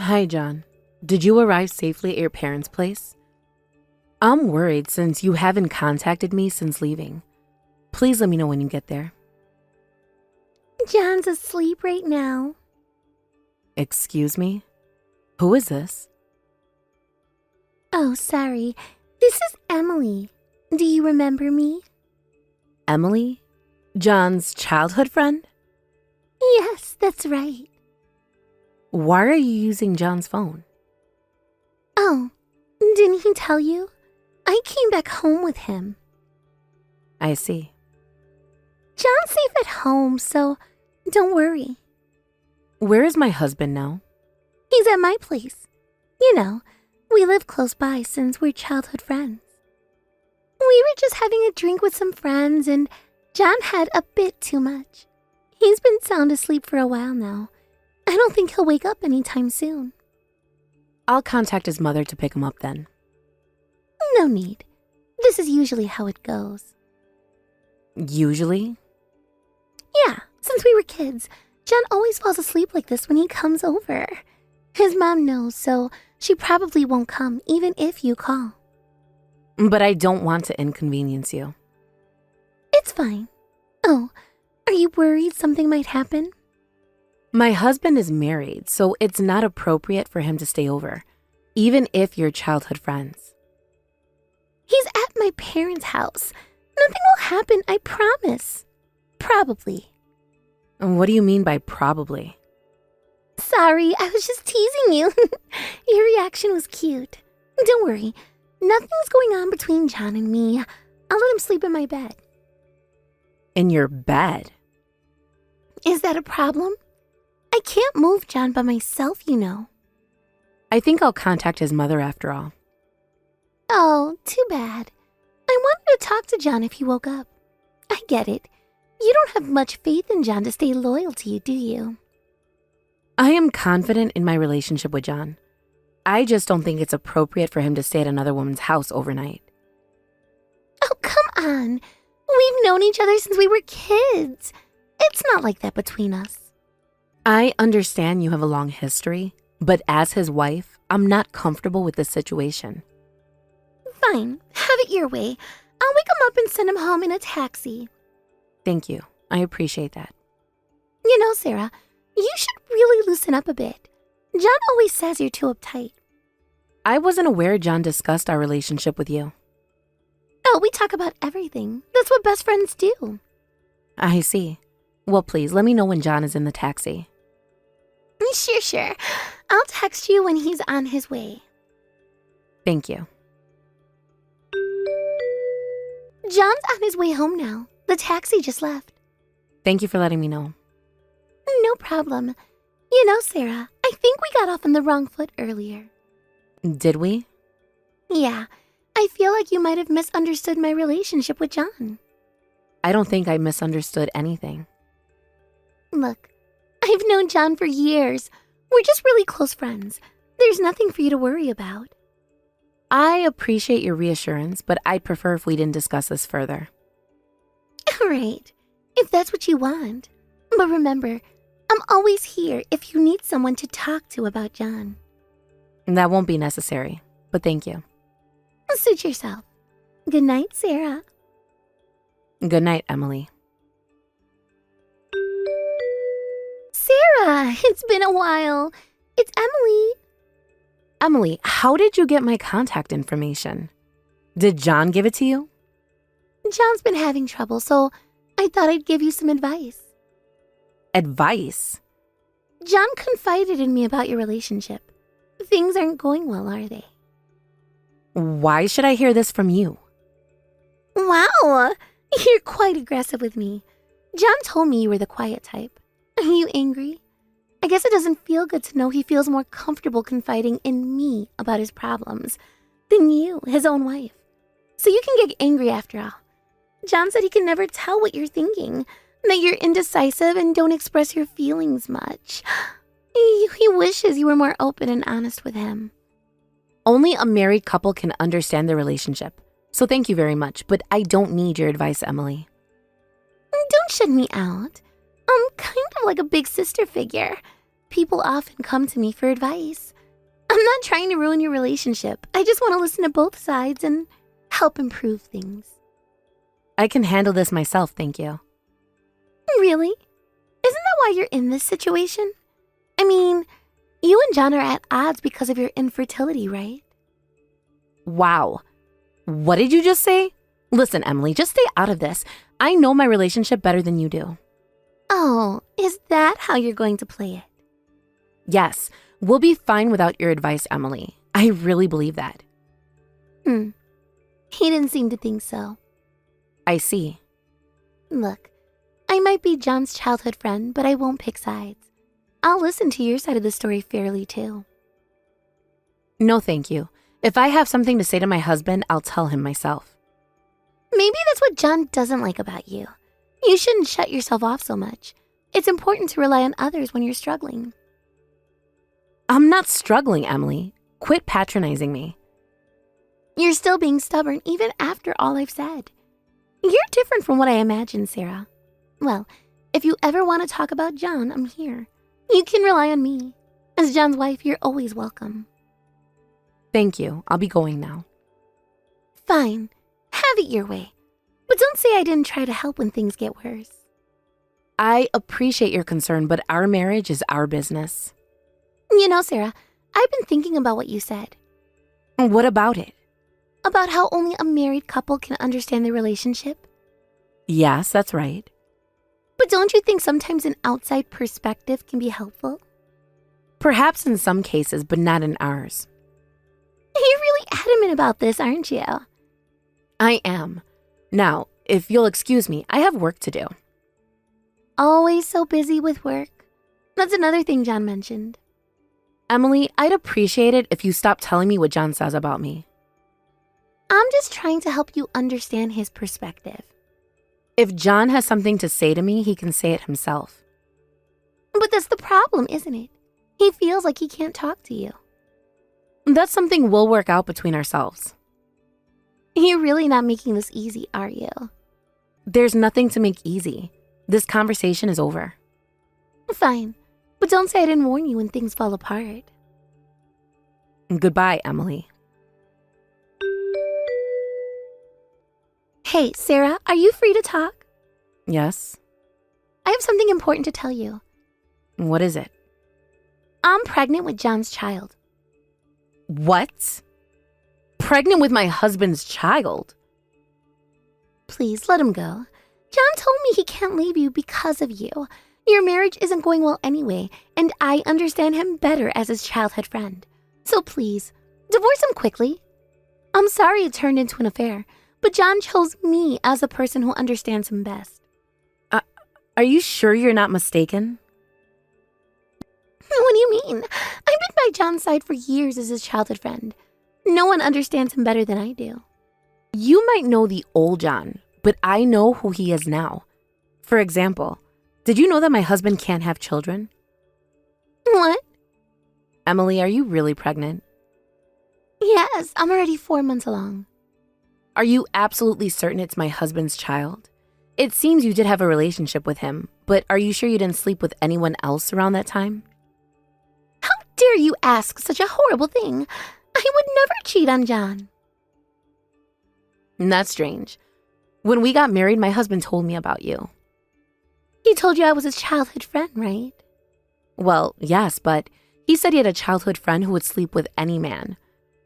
Hi, John. Did you arrive safely at your parents' place? I'm worried since you haven't contacted me since leaving. Please let me know when you get there. John's asleep right now. Excuse me? Who is this? Oh, sorry. This is Emily. Do you remember me? Emily? John's childhood friend? Yes, that's right. Why are you using John's phone? Oh, didn't he tell you? I came back home with him. I see. John's safe at home, so don't worry. Where is my husband now? He's at my place. You know, we live close by since we're childhood friends. We were just having a drink with some friends and John had a bit too much. He's been sound asleep for a while now. I don't think he'll wake up anytime soon. I'll contact his mother to pick him up then. No need. This is usually how it goes. Usually? Yeah, since we were kids, John always falls asleep like this when he comes over. His mom knows, so she probably won't come even if you call. But I don't want to inconvenience you. It's fine. Oh, are you worried something might happen? My husband is married, so it's not appropriate for him to stay over, even if you're childhood friends. He's at my parents' house. Nothing will happen, I promise. Probably. What do you mean by probably? Sorry, I was just teasing you. Your reaction was cute. Don't worry. Nothing's going on between John and me. I'll let him sleep in my bed. In your bed? Is that a problem? I can't move John by myself, you know. I think I'll contact his mother after all. Oh, too bad. I wanted to talk to John if he woke up. I get it. You don't have much faith in John to stay loyal to you, do you? I am confident in my relationship with John. I just don't think it's appropriate for him to stay at another woman's house overnight. Oh, come on. We've known each other since we were kids. It's not like that between us. I understand you have a long history, but as his wife, I'm not comfortable with this situation. Fine, have it your way. I'll wake him up and send him home in a taxi. Thank you. I appreciate that. You know, Sarah, you should really loosen up a bit. John always says you're too uptight. I wasn't aware John discussed our relationship with you. Oh, we talk about everything. That's what best friends do. I see. Well, please, let me know when John is in the taxi. Sure. I'll text you when he's on his way. Thank you. John's on his way home now. The taxi just left. Thank you for letting me know. No problem. You know, Sarah, I think we got off on the wrong foot earlier. Did we? Yeah, I feel like you might have misunderstood my relationship with John. I don't think I misunderstood anything. Look, I've known John for years. We're just really close friends. There's nothing for you to worry about. I appreciate your reassurance, but I'd prefer if we didn't discuss this further. All right, if that's what you want. But remember, I'm always here if you need someone to talk to about John. That won't be necessary, but thank you. Suit yourself. Good night, Sarah. Good night, Emily. Sarah, it's been a while. It's Emily. Emily, how did you get my contact information? Did John give it to you? John's been having trouble, so I thought I'd give you some advice. Advice? John confided in me about your relationship. Things aren't going well, are they? Why should I hear this from you? Wow, you're quite aggressive with me. John told me you were the quiet type. Are you angry? I guess it doesn't feel good to know he feels more comfortable confiding in me about his problems than you, his own wife. So you can get angry after all. John said he can never tell what you're thinking, that you're indecisive and don't express your feelings much. He wishes you were more open and honest with him. Only a married couple can understand their relationship. So thank you very much, but I don't need your advice, Emily. Don't shut me out. I'm kind of like a big sister figure. People often come to me for advice. I'm not trying to ruin your relationship. I just want to listen to both sides and help improve things. I can handle this myself, thank you. Really? Isn't that why you're in this situation? I mean, you and John are at odds because of your infertility, right? Wow. What did you just say? Listen, Emily, just stay out of this. I know my relationship better than you do. Oh, is that how you're going to play it? Yes, we'll be fine without your advice, Emily. I really believe that. He didn't seem to think so. I see. Look, I might be John's childhood friend, but I won't pick sides. I'll listen to your side of the story fairly, too. No, thank you. If I have something to say to my husband, I'll tell him myself. Maybe that's what John doesn't like about you. You shouldn't shut yourself off so much. It's important to rely on others when you're struggling. I'm not struggling, Emily. Quit patronizing me. You're still being stubborn even after all I've said. You're different from what I imagined, Sarah. Well, if you ever want to talk about John, I'm here. You can rely on me. As John's wife, you're always welcome. Thank you. I'll be going now. Fine. Have it your way. But don't say I didn't try to help when things get worse. I appreciate your concern, but our marriage is our business. You know, Sarah, I've been thinking about what you said. What about it? About how only a married couple can understand their relationship. Yes, that's right. But don't you think sometimes an outside perspective can be helpful? Perhaps in some cases, but not in ours. You're really adamant about this, aren't you? I am. Now, if you'll excuse me, I have work to do. Always so busy with work. That's another thing John mentioned. Emily, I'd appreciate it if you stopped telling me what John says about me. I'm just trying to help you understand his perspective. If John has something to say to me, he can say it himself. But that's the problem, isn't it? He feels like he can't talk to you. That's something we'll work out between ourselves. You're really not making this easy, are you? There's nothing to make easy. This conversation is over. Fine, but don't say I didn't warn you when things fall apart. Goodbye, Emily. Hey, Sarah, are you free to talk? Yes? I have something important to tell you. What is it? I'm pregnant with John's child. What? Pregnant with my husband's child? Please, let him go. John told me he can't leave you because of you. Your marriage isn't going well anyway, and I understand him better as his childhood friend. So please, divorce him quickly. I'm sorry it turned into an affair, but John chose me as the person who understands him best. Are you sure you're not mistaken? What do you mean? I've been by John's side for years as his childhood friend. No one understands him better than I do. You might know the old John, but I know who he is now. For example, did you know that my husband can't have children? What? Emily, are you really pregnant? Yes, I'm already 4 months along. Are you absolutely certain it's my husband's child? It seems you did have a relationship with him, but are you sure you didn't sleep with anyone else around that time? How dare you ask such a horrible thing? I would never cheat on John. That's strange. When we got married, my husband told me about you. He told you I was his childhood friend, right? Well, yes, but he said he had a childhood friend who would sleep with any man.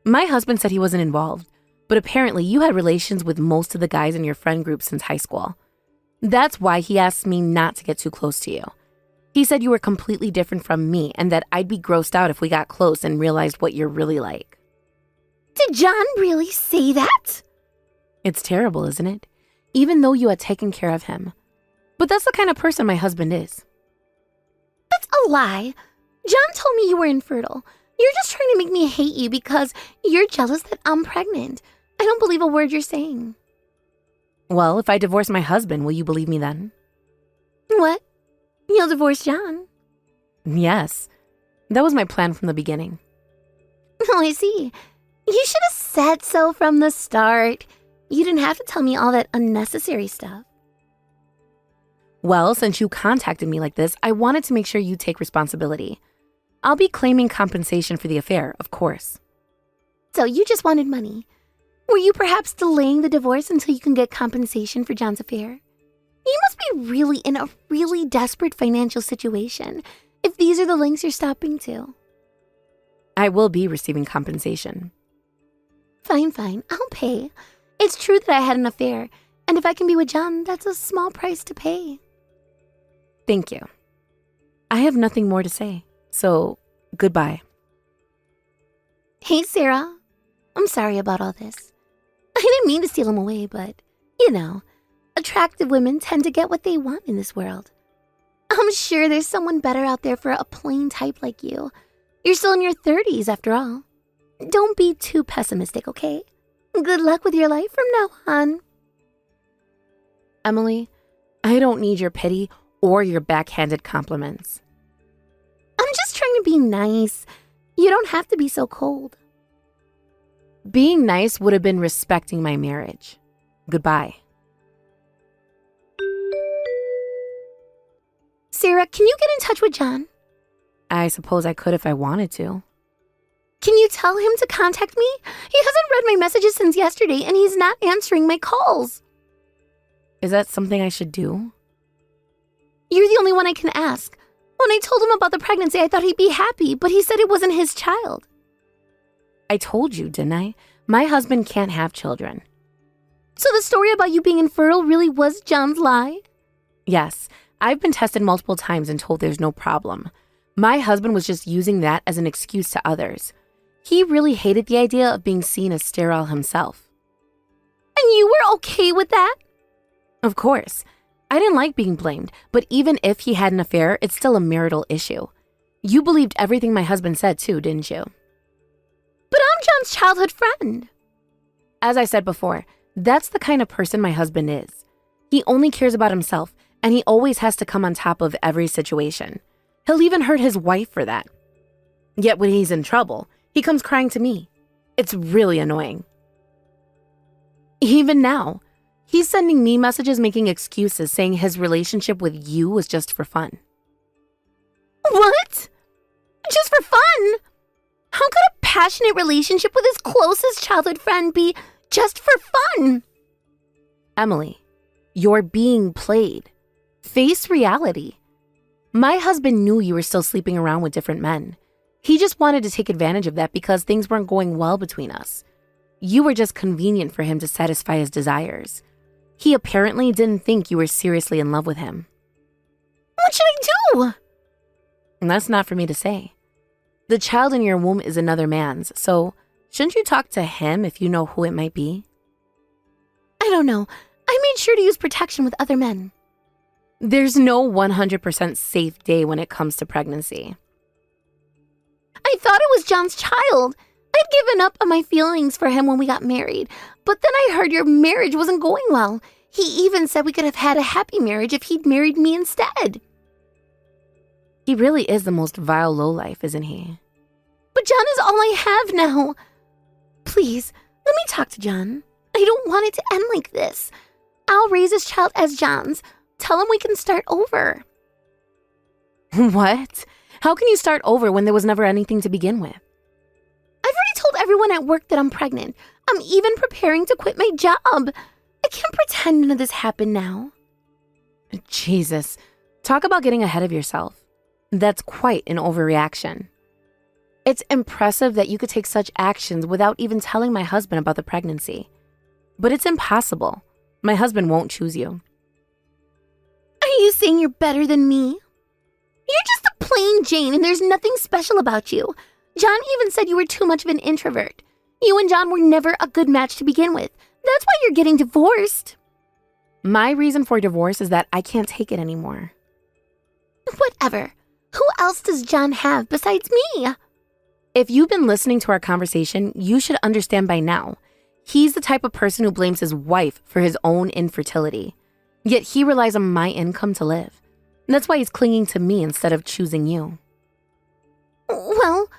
My husband said he wasn't involved, but apparently you had relations with most of the guys in your friend group since high school. That's why he asked me not to get too close to you. He said you were completely different from me and that I'd be grossed out if we got close and realized what you're really like. Did John really say that? It's terrible, isn't it? Even though you had taken care of him. But that's the kind of person my husband is. That's a lie. John told me you were infertile. You're just trying to make me hate you because you're jealous that I'm pregnant. I don't believe a word you're saying. Well, if I divorce my husband, will you believe me then? What? You'll divorce John? Yes. That was my plan from the beginning. Oh, I see. You should have said so from the start. You didn't have to tell me all that unnecessary stuff. Well, since you contacted me like this, I wanted to make sure you take responsibility. I'll be claiming compensation for the affair, of course. So you just wanted money. Were you perhaps delaying the divorce until you can get compensation for John's affair? You must be really in a really desperate financial situation if these are the lengths you're stopping to. I will be receiving compensation. Fine, I'll pay. It's true that I had an affair, and if I can be with John, that's a small price to pay. Thank you. I have nothing more to say, so goodbye. Hey, Sarah. I'm sorry about all this. I didn't mean to steal him away, but, attractive women tend to get what they want in this world. I'm sure there's someone better out there for a plain type like you. You're still in your 30s, after all. Don't be too pessimistic, okay? Good luck with your life from now on. Emily, I don't need your pity or your backhanded compliments. I'm just trying to be nice. You don't have to be so cold. Being nice would have been respecting my marriage. Goodbye. Sarah, can you get in touch with John? I suppose I could if I wanted to. Can you tell him to contact me? He hasn't read my messages since yesterday, and he's not answering my calls. Is that something I should do? You're the only one I can ask. When I told him about the pregnancy, I thought he'd be happy, but he said it wasn't his child. I told you, didn't I? My husband can't have children. So the story about you being infertile really was John's lie? Yes, I've been tested multiple times and told there's no problem. My husband was just using that as an excuse to others. He really hated the idea of being seen as sterile himself. And you were okay with that? Of course. I didn't like being blamed, but even if he had an affair, it's still a marital issue. You believed everything my husband said too, didn't you? But I'm John's childhood friend. As I said before, that's the kind of person my husband is. He only cares about himself, and he always has to come on top of every situation. He'll even hurt his wife for that. Yet when he's in trouble, he comes crying to me. It's really annoying. Even now, he's sending me messages making excuses saying his relationship with you was just for fun. What? Just for fun? How could a passionate relationship with his closest childhood friend be just for fun? Emily, you're being played. Face reality. My husband knew you were still sleeping around with different men. He just wanted to take advantage of that because things weren't going well between us. You were just convenient for him to satisfy his desires. He apparently didn't think you were seriously in love with him. What should I do? And that's not for me to say. The child in your womb is another man's, so shouldn't you talk to him if you know who it might be? I don't know. I made sure to use protection with other men. There's no 100% safe day when it comes to pregnancy. I thought it was John's child. I'd given up on my feelings for him when we got married, but then I heard your marriage wasn't going well. He even said we could have had a happy marriage if he'd married me instead. He really is the most vile lowlife, isn't he? But John is all I have now. Please, let me talk to John. I don't want it to end like this. I'll raise his child as John's. Tell him we can start over. What? How can you start over when there was never anything to begin with? I've already told everyone at work that I'm pregnant. I'm even preparing to quit my job. I can't pretend none of this happened now. Jesus, talk about getting ahead of yourself. That's quite an overreaction. It's impressive that you could take such actions without even telling my husband about the pregnancy. But it's impossible. My husband won't choose you. Are you saying you're better than me? You're just a plain Jane and there's nothing special about you. John even said you were too much of an introvert. You and John were never a good match to begin with. That's why you're getting divorced. My reason for divorce is that I can't take it anymore. Whatever. Who else does John have besides me? If you've been listening to our conversation, you should understand by now. He's the type of person who blames his wife for his own infertility. Yet he relies on my income to live. That's why he's clinging to me instead of choosing you. Well,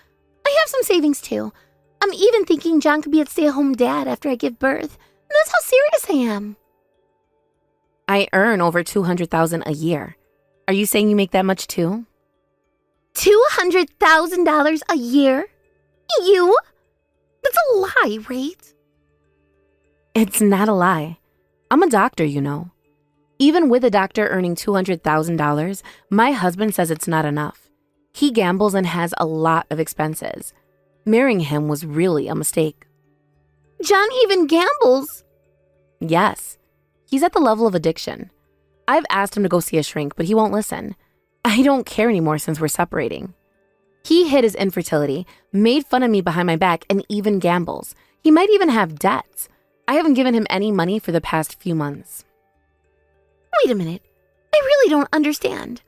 I have some savings too. I'm even thinking John could be a stay-at-home dad after I give birth. That's how serious I am. I earn over $200,000 a year. Are you saying you make that much too? $200,000 a year? You? That's a lie, right? It's not a lie. I'm a doctor, you know. Even with a doctor earning $200,000, my husband says it's not enough. He gambles and has a lot of expenses. Marrying him was really a mistake. John even gambles. Yes, he's at the level of addiction. I've asked him to go see a shrink, but he won't listen. I don't care anymore since we're separating. He hid his infertility, made fun of me behind my back, and even gambles. He might even have debts. I haven't given him any money for the past few months. Wait a minute. I really don't understand.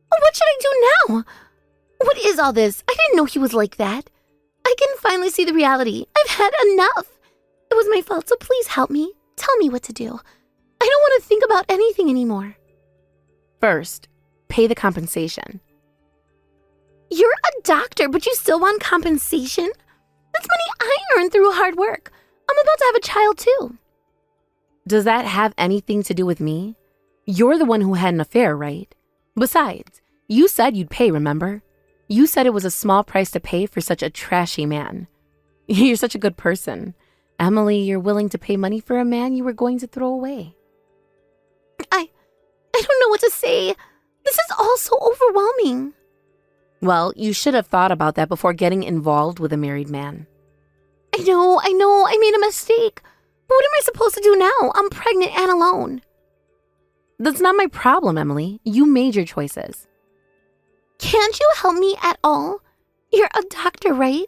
What should I do now? What is all this? I didn't know he was like that. I can finally see the reality. I've had enough. It was my fault, so please help me. Tell me what to do. I don't want to think about anything anymore. First, pay the compensation. You're a doctor, but you still want compensation? That's money I earned through hard work. I'm about to have a child too. Does that have anything to do with me? You're the one who had an affair, right? Besides, you said you'd pay, remember? You said it was a small price to pay for such a trashy man. You're such a good person. Emily, you're willing to pay money for a man you were going to throw away. I don't know what to say. This is all so overwhelming. Well, you should have thought about that before getting involved with a married man. I know, I made a mistake. But what am I supposed to do now? I'm pregnant and alone. That's not my problem, Emily. You made your choices. Can't you help me at all? You're a doctor, right?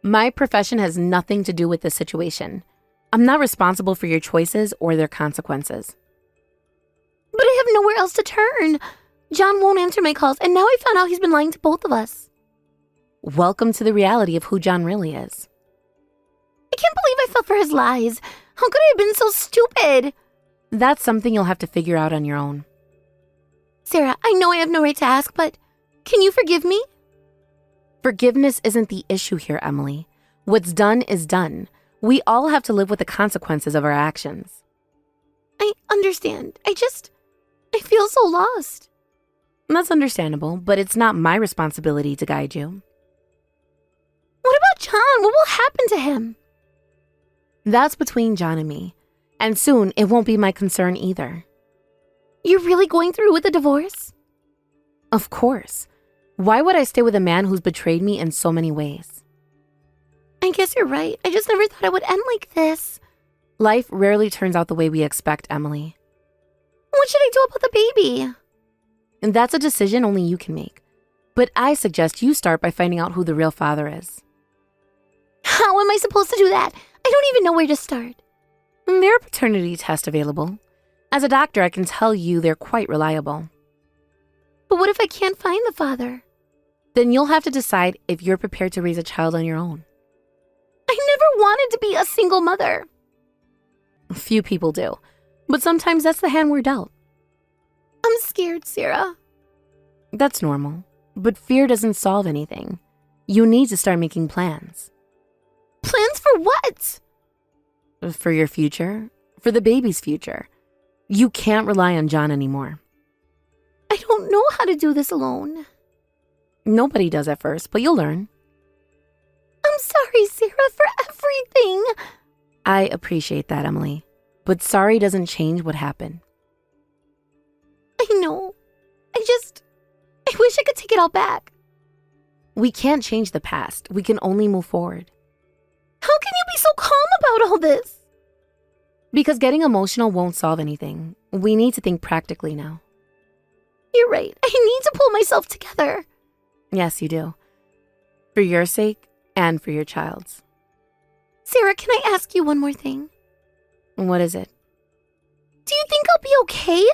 My profession has nothing to do with this situation. I'm not responsible for your choices or their consequences. But I have nowhere else to turn. John won't answer my calls, and now I found out he's been lying to both of us. Welcome to the reality of who John really is. I can't believe I fell for his lies. How could I have been so stupid? That's something you'll have to figure out on your own. Sarah, I know I have no right to ask, but can you forgive me? Forgiveness isn't the issue here, Emily. What's done is done. We all have to live with the consequences of our actions. I understand. I feel so lost. That's understandable, but it's not my responsibility to guide you. What about John? What will happen to him? That's between John and me, and soon it won't be my concern either. You're really going through with the divorce? Of course. Why would I stay with a man who's betrayed me in so many ways? I guess you're right. I just never thought it would end like this. Life rarely turns out the way we expect, Emily. What should I do about the baby? And that's a decision only you can make. But I suggest you start by finding out who the real father is. How am I supposed to do that? I don't even know where to start. There are paternity tests available. As a doctor, I can tell you they're quite reliable. But what if I can't find the father? Then you'll have to decide if you're prepared to raise a child on your own. I never wanted to be a single mother. Few people do, but sometimes that's the hand we're dealt. I'm scared, Sarah. That's normal, but fear doesn't solve anything. You need to start making plans. Plans for what? For your future, for the baby's future. You can't rely on John anymore. I don't know how to do this alone. Nobody does at first, but you'll learn. I'm sorry, Sarah, for everything. I appreciate that, Emily. But sorry doesn't change what happened. I know. I wish I could take it all back. We can't change the past. We can only move forward. How can you be so calm about all this? Because getting emotional won't solve anything. We need to think practically now. You're right. I need to pull myself together. Yes, you do. For your sake and for your child's. Sarah, can I ask you one more thing? What is it? Do you think I'll be okay?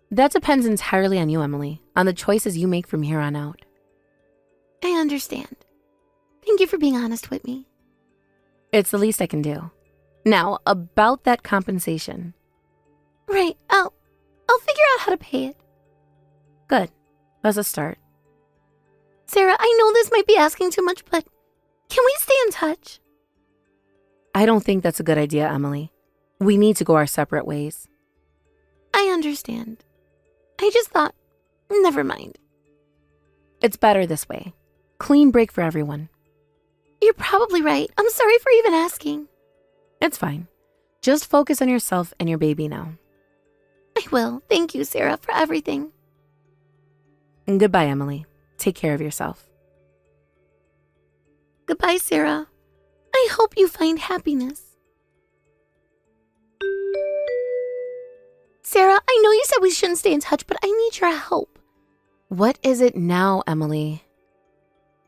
That depends entirely on you, Emily, on the choices you make from here on out. I understand. Thank you for being honest with me. It's the least I can do. Now, about that compensation. Right. I'll figure out how to pay it. Good. That's a start. Sarah, I know this might be asking too much, but can we stay in touch? I don't think that's a good idea, Emily. We need to go our separate ways. I understand. I just thought, never mind. It's better this way. Clean break for everyone. You're probably right. I'm sorry for even asking. It's fine. Just focus on yourself and your baby now. I will. Thank you, Sarah, for everything. And goodbye, Emily. Take care of yourself. Goodbye, Sarah. I hope you find happiness. Sarah, I know you said we shouldn't stay in touch, but I need your help. What is it now, Emily?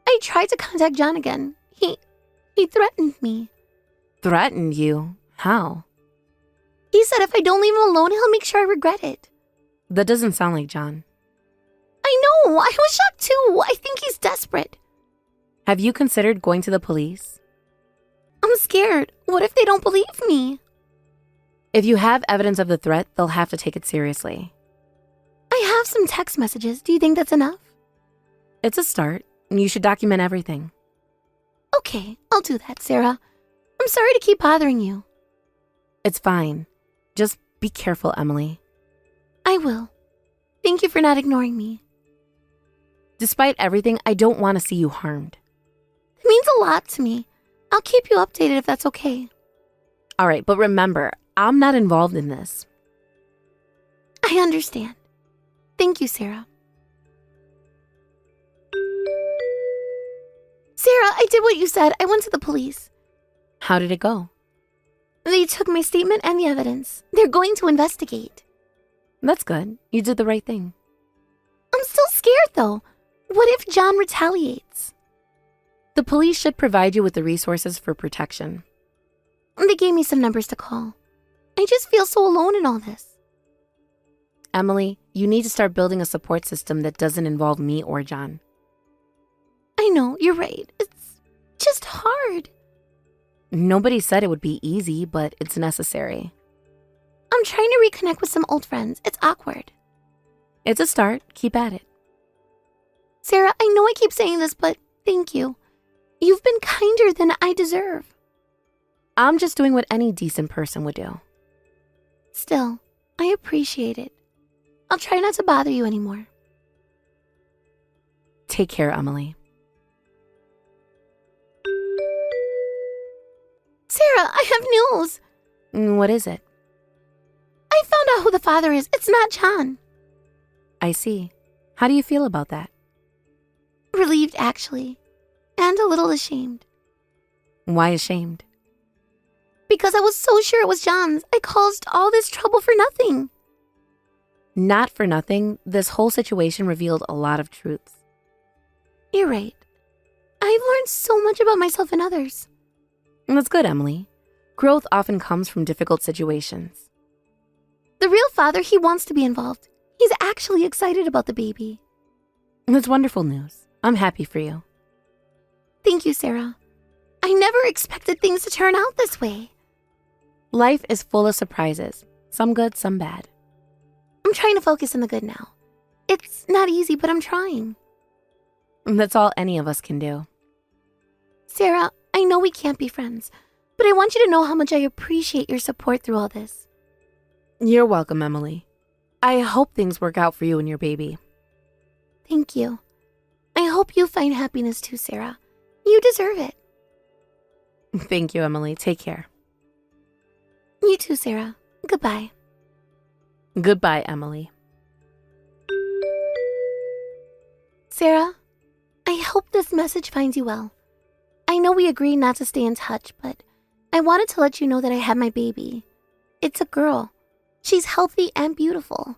I tried to contact John again. He threatened me. Threatened you? How? He said if I don't leave him alone, he'll make sure I regret it. That doesn't sound like John. I know. I was shocked too. I think he's desperate. Have you considered going to the police? I'm scared. What if they don't believe me? If you have evidence of the threat, they'll have to take it seriously. I have some text messages. Do you think that's enough? It's a start. You should document everything. Okay, I'll do that, Sarah. I'm sorry to keep bothering you. It's fine. Just be careful, Emily. I will. Thank you for not ignoring me. Despite everything, I don't want to see you harmed. It means a lot to me. I'll keep you updated if that's okay. All right, but remember, I'm not involved in this. I understand. Thank you, Sarah. Sarah, I did what you said. I went to the police. How did it go? They took my statement and the evidence. They're going to investigate. That's good. You did the right thing. I'm still scared, though. What if John retaliates? The police should provide you with the resources for protection. They gave me some numbers to call. I just feel so alone in all this. Emily, you need to start building a support system that doesn't involve me or John. I know, you're right. It's just hard. Nobody said it would be easy, but it's necessary. I'm trying to reconnect with some old friends. It's awkward. It's a start. Keep at it. Sarah, I know I keep saying this, but thank you. You've been kinder than I deserve. I'm just doing what any decent person would do. Still, I appreciate it. I'll try not to bother you anymore. Take care, Emily. Sarah, I have news. What is it? I found out who the father is. It's not John. I see. How do you feel about that? Relieved, actually. And a little ashamed. Why ashamed? Because I was so sure it was John's. I caused all this trouble for nothing. Not for nothing, this whole situation revealed a lot of truths. You're right. I've learned so much about myself and others. That's good, Emily. Growth often comes from difficult situations. The real father, he wants to be involved. He's actually excited about the baby. That's wonderful news. I'm happy for you. Thank you, Sarah. I never expected things to turn out this way. Life is full of surprises, some good, some bad. I'm trying to focus on the good now. It's not easy, but I'm trying. That's all any of us can do. Sarah, I know we can't be friends, but I want you to know how much I appreciate your support through all this. You're welcome, Emily. I hope things work out for you and your baby. Thank you. I hope you find happiness too, Sarah. You deserve it. Thank you, Emily. Take care. You too, Sarah. Goodbye. Goodbye, Emily. Sarah, I hope this message finds you well. I know we agreed not to stay in touch, but I wanted to let you know that I had my baby. It's a girl. She's healthy and beautiful.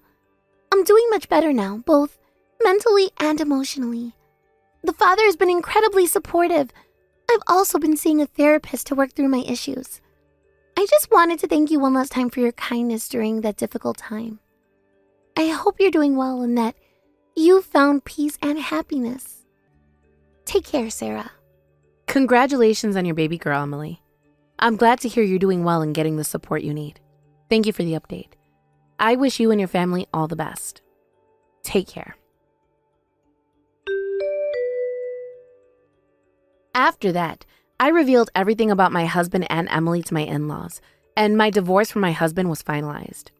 I'm doing much better now, both mentally and emotionally. The father has been incredibly supportive. I've also been seeing a therapist to work through my issues. I just wanted to thank you one last time for your kindness during that difficult time. I hope you're doing well and that you found peace and happiness. Take care, Sarah. Congratulations on your baby girl, Emily. I'm glad to hear you're doing well and getting the support you need. Thank you for the update. I wish you and your family all the best. Take care. After that, I revealed everything about my husband and Emily to my in-laws, and my divorce from my husband was finalized.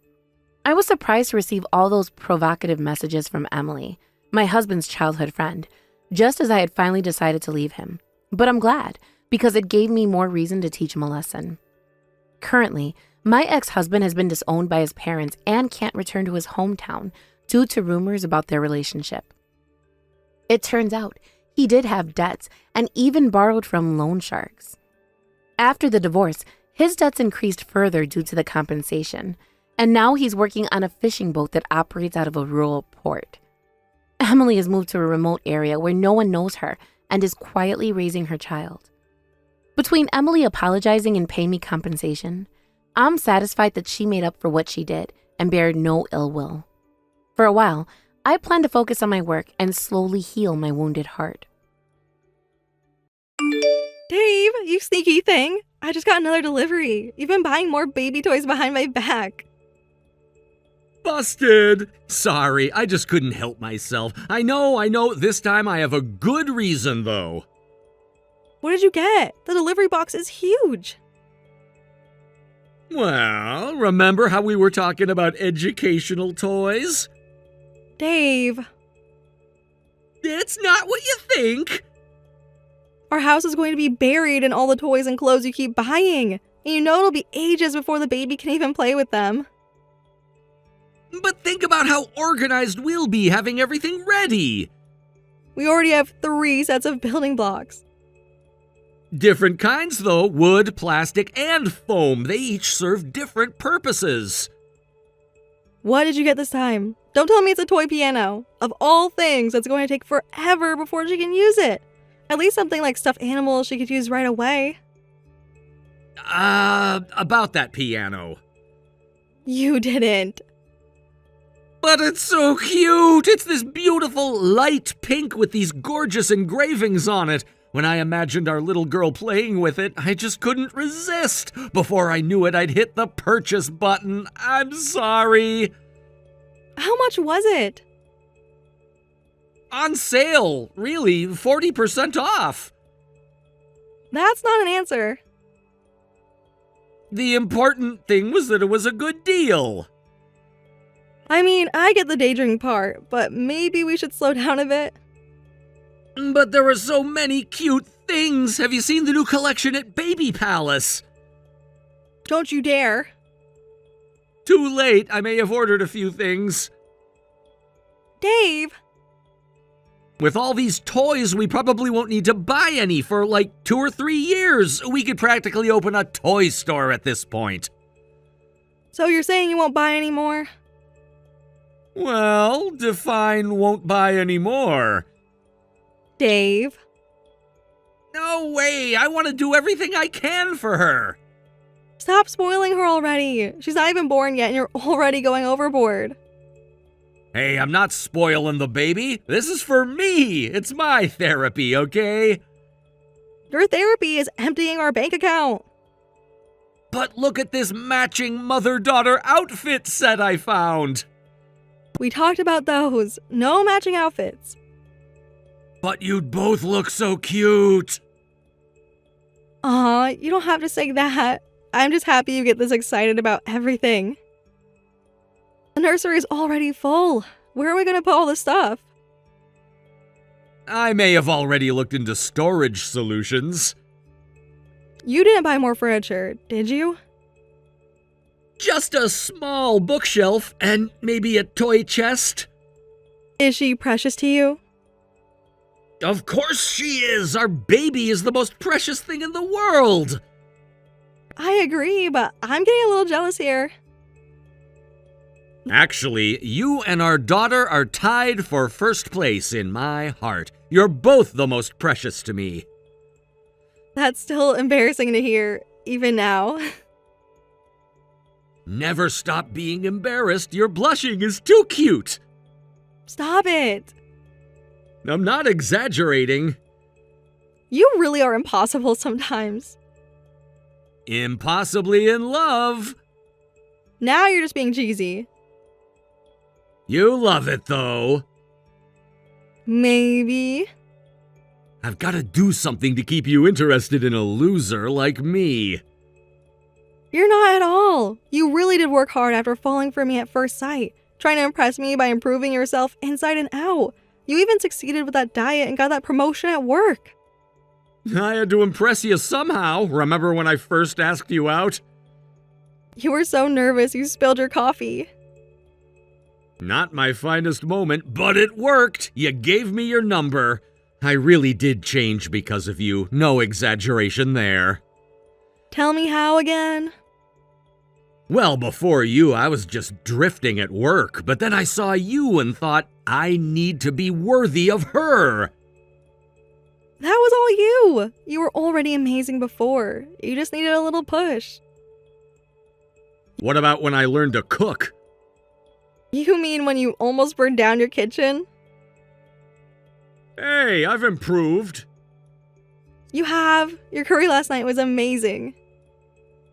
I was surprised to receive all those provocative messages from Emily, my husband's childhood friend, just as I had finally decided to leave him. But I'm glad, because it gave me more reason to teach him a lesson. Currently, my ex-husband has been disowned by his parents and can't return to his hometown due to rumors about their relationship. It turns out he did have debts and even borrowed from loan sharks. After the divorce, his debts increased further due to the compensation, and now he's working on a fishing boat that operates out of a rural port. Emily has moved to a remote area where no one knows her and is quietly raising her child. Between Emily apologizing and paying me compensation, I'm satisfied that she made up for what she did and bared no ill will. For a while, I plan to focus on my work and slowly heal my wounded heart. Dave, you sneaky thing. I just got another delivery. You've been buying more baby toys behind my back. Busted! Sorry, I just couldn't help myself. I know, this time I have a good reason, though. What did you get? The delivery box is huge. Well, remember how we were talking about educational toys? Dave, It's not what you think. our house is going to be buried in all the toys and clothes you keep buying. And you know it'll be ages before the baby can even play with them. But think about how organized we'll be having everything ready. We already have 3 sets of building blocks. Different kinds, though. Wood, plastic, and foam. They each serve different purposes. What did you get this time? Don't tell me it's a toy piano. Of all things, it's going to take forever before she can use it. At least something like stuffed animals she could use right away. About that piano. You didn't. But it's so cute! It's this beautiful light pink with these gorgeous engravings on it. When I imagined our little girl playing with it, I just couldn't resist. Before I knew it, I'd hit the purchase button. I'm sorry. How much was it? On sale, really, 40% off. That's not an answer. The important thing was that it was a good deal. I mean, I get the daydreaming part, but maybe we should slow down a bit. But there are so many cute things. Have you seen the new collection at Baby Palace? Don't you dare. Too late. I may have ordered a few things. Dave! With all these toys, we probably won't need to buy any for like 2 or 3 years. We could practically open a toy store at this point. So you're saying you won't buy any more? Well, define won't buy any more. Dave. No way! I want to do everything I can for her! Stop spoiling her already. She's not even born yet and you're already going overboard. Hey, I'm not spoiling the baby. This is for me. It's my therapy, okay? Your therapy is emptying our bank account. But look at this matching mother-daughter outfit set I found. We talked about those. No matching outfits. But you'd both look so cute. Aw, you don't have to say that. I'm just happy you get this excited about everything. The nursery is already full. Where are we going to put all this stuff? I may have already looked into storage solutions. You didn't buy more furniture, did you? Just a small bookshelf and maybe a toy chest. Is she precious to you? Of course she is! Our baby is the most precious thing in the world! I agree, but I'm getting a little jealous here. Actually, you and our daughter are tied for first place in my heart. You're both the most precious to me. That's still embarrassing to hear, even now. Never stop being embarrassed. Your blushing is too cute. Stop it. I'm not exaggerating. You really are impossible sometimes. Impossibly in love. Now you're just being cheesy. You love it, though. Maybe. I've got to do something to keep you interested in a loser like me. You're not at all. You really did work hard after falling for me at first sight, trying to impress me by improving yourself inside and out. You even succeeded with that diet and got that promotion at work. I had to impress you somehow. Remember when I first asked you out? You were so nervous you spilled your coffee. Not my finest moment, but it worked. You gave me your number. I really did change because of you. No exaggeration there. Tell me how again? Well, before you, I was just drifting at work, but then I saw you and thought, I need to be worthy of her. That was all you. You were already amazing before. You just needed a little push. What about when I learned to cook? You mean when you almost burned down your kitchen? Hey, I've improved. You have. Your curry last night was amazing.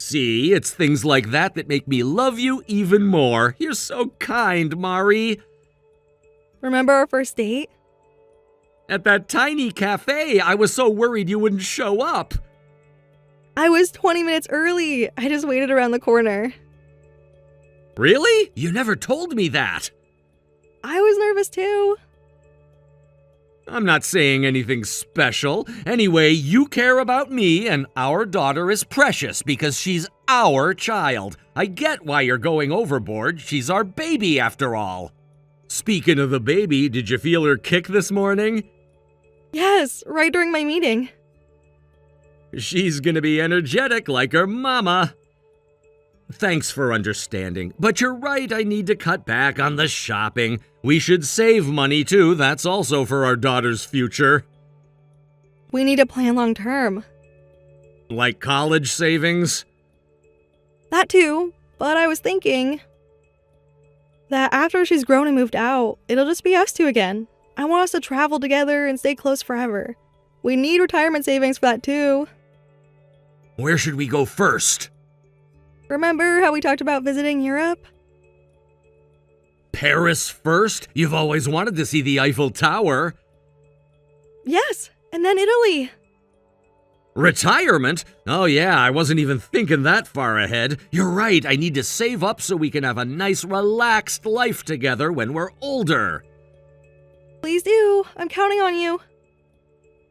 See, it's things like that that make me love you even more. You're so kind, Mari. Remember our first date? At that tiny cafe, I was so worried you wouldn't show up. I was 20 minutes early. I just waited around the corner. Really? You never told me that. I was nervous too. I'm not saying anything special. Anyway, you care about me, and our daughter is precious because she's our child. I get why you're going overboard. She's our baby after all. Speaking of the baby, did you feel her kick this morning? Yes, right during my meeting. She's gonna be energetic like her mama. Thanks for understanding, but you're right, I need to cut back on the shopping. We should save money too, that's also for our daughter's future. We need to plan long term. Like college savings? That too, but I was thinking that after she's grown and moved out, it'll just be us two again. I want us to travel together and stay close forever. We need retirement savings for that too. Where should we go first? Remember how we talked about visiting Europe? Paris first? You've always wanted to see the Eiffel Tower. Yes, and then Italy. Retirement? Oh yeah, I wasn't even thinking that far ahead. You're right, I need to save up so we can have a nice relaxed life together when we're older. Please do. I'm counting on you.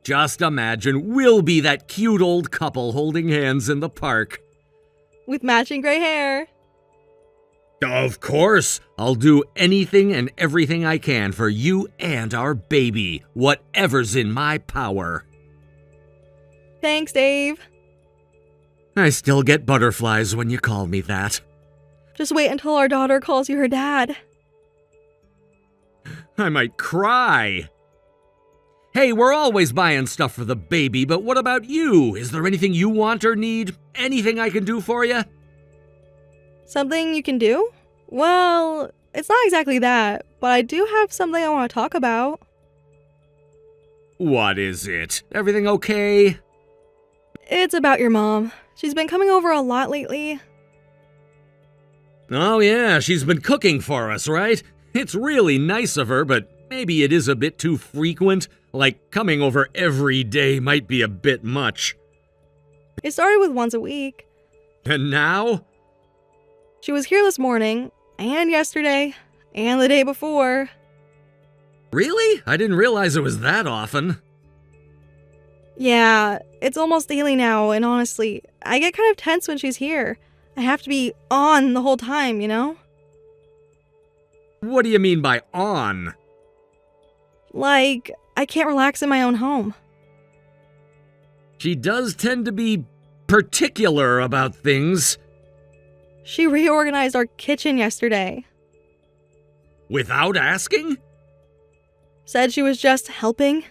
Just imagine, we'll be that cute old couple holding hands in the park. With matching gray hair. Of course, I'll do anything and everything I can for you and our baby, whatever's in my power. Thanks, Dave. I still get butterflies when you call me that. Just wait until our daughter calls you her dad. I might cry. Hey, we're always buying stuff for the baby, but what about you? Is there anything you want or need? Anything I can do for you? Something you can do? Well, it's not exactly that, but I do have something I want to talk about. What is it? Everything okay? It's about your mom. She's been coming over a lot lately. Oh yeah, she's been cooking for us, right? It's really nice of her, but maybe it is a bit too frequent. Like, coming over every day might be a bit much. It started with once a week. And now? She was here this morning, and yesterday, and the day before. Really? I didn't realize it was that often. Yeah, it's almost daily now, and honestly, I get kind of tense when she's here. I have to be on the whole time, you know? What do you mean by on? Like, I can't relax in my own home. She does tend to be particular about things. She reorganized our kitchen yesterday. Without asking? Said she was just helping.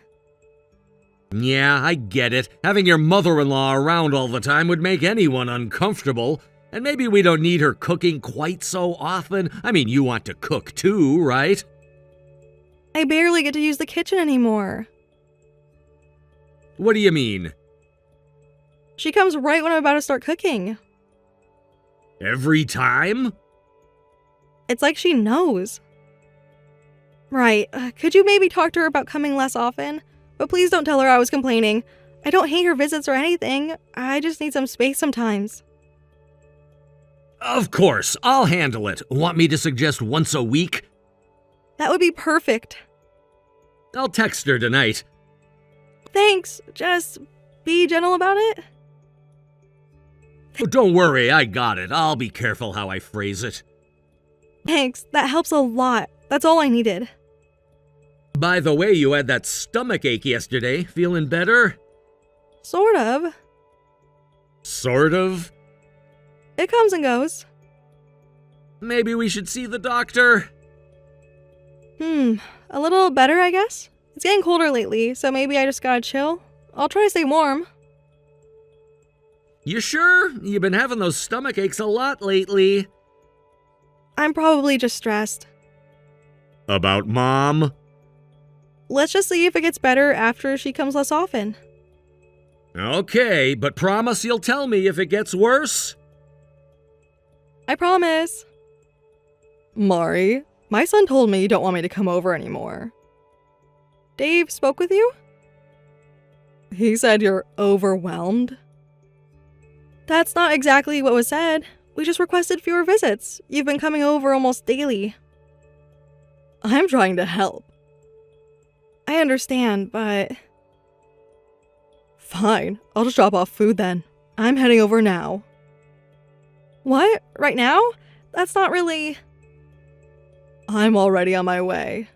Yeah, I get it. Having your mother-in-law around all the time would make anyone uncomfortable. And maybe we don't need her cooking quite so often. I mean, you want to cook too, right? I barely get to use the kitchen anymore. What do you mean? She comes right when I'm about to start cooking. Every time? It's like she knows. Right, could you maybe talk to her about coming less often? But please don't tell her I was complaining. I don't hate her visits or anything. I just need some space sometimes. Of course, I'll handle it. Want me to suggest once a week? That would be perfect. I'll text her tonight. Thanks. Just be gentle about it. Oh, don't worry, I got it. I'll be careful how I phrase it. Thanks. That helps a lot. That's all I needed. By the way, you had that stomach ache yesterday. Feeling better? Sort of. Sort of. It comes and goes. Maybe we should see the doctor. A little better, I guess. It's getting colder lately, so maybe I just gotta chill. I'll try to stay warm. You sure? You've been having those stomach aches a lot lately. I'm probably just stressed. About Mom? Let's just see if it gets better after she comes less often. Okay, but promise you'll tell me if it gets worse? I promise. Mari, my son told me you don't want me to come over anymore. Dave spoke with you? He said you're overwhelmed? That's not exactly what was said. We just requested fewer visits. You've been coming over almost daily. I'm trying to help. I understand, but... Fine, I'll just drop off food then. I'm heading over now. What? Right now? That's not really... I'm already on my way.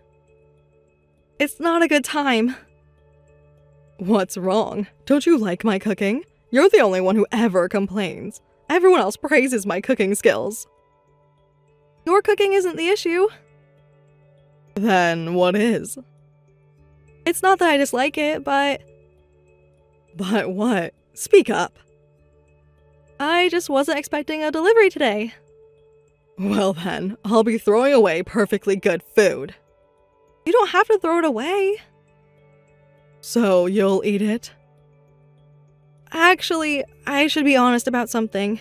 It's not a good time. What's wrong? Don't you like my cooking? You're the only one who ever complains. Everyone else praises my cooking skills. Your cooking isn't the issue. Then what is? It's not that I dislike it, but... But what? Speak up. I just wasn't expecting a delivery today. Well then, I'll be throwing away perfectly good food. You don't have to throw it away. So you'll eat it? Actually, I should be honest about something.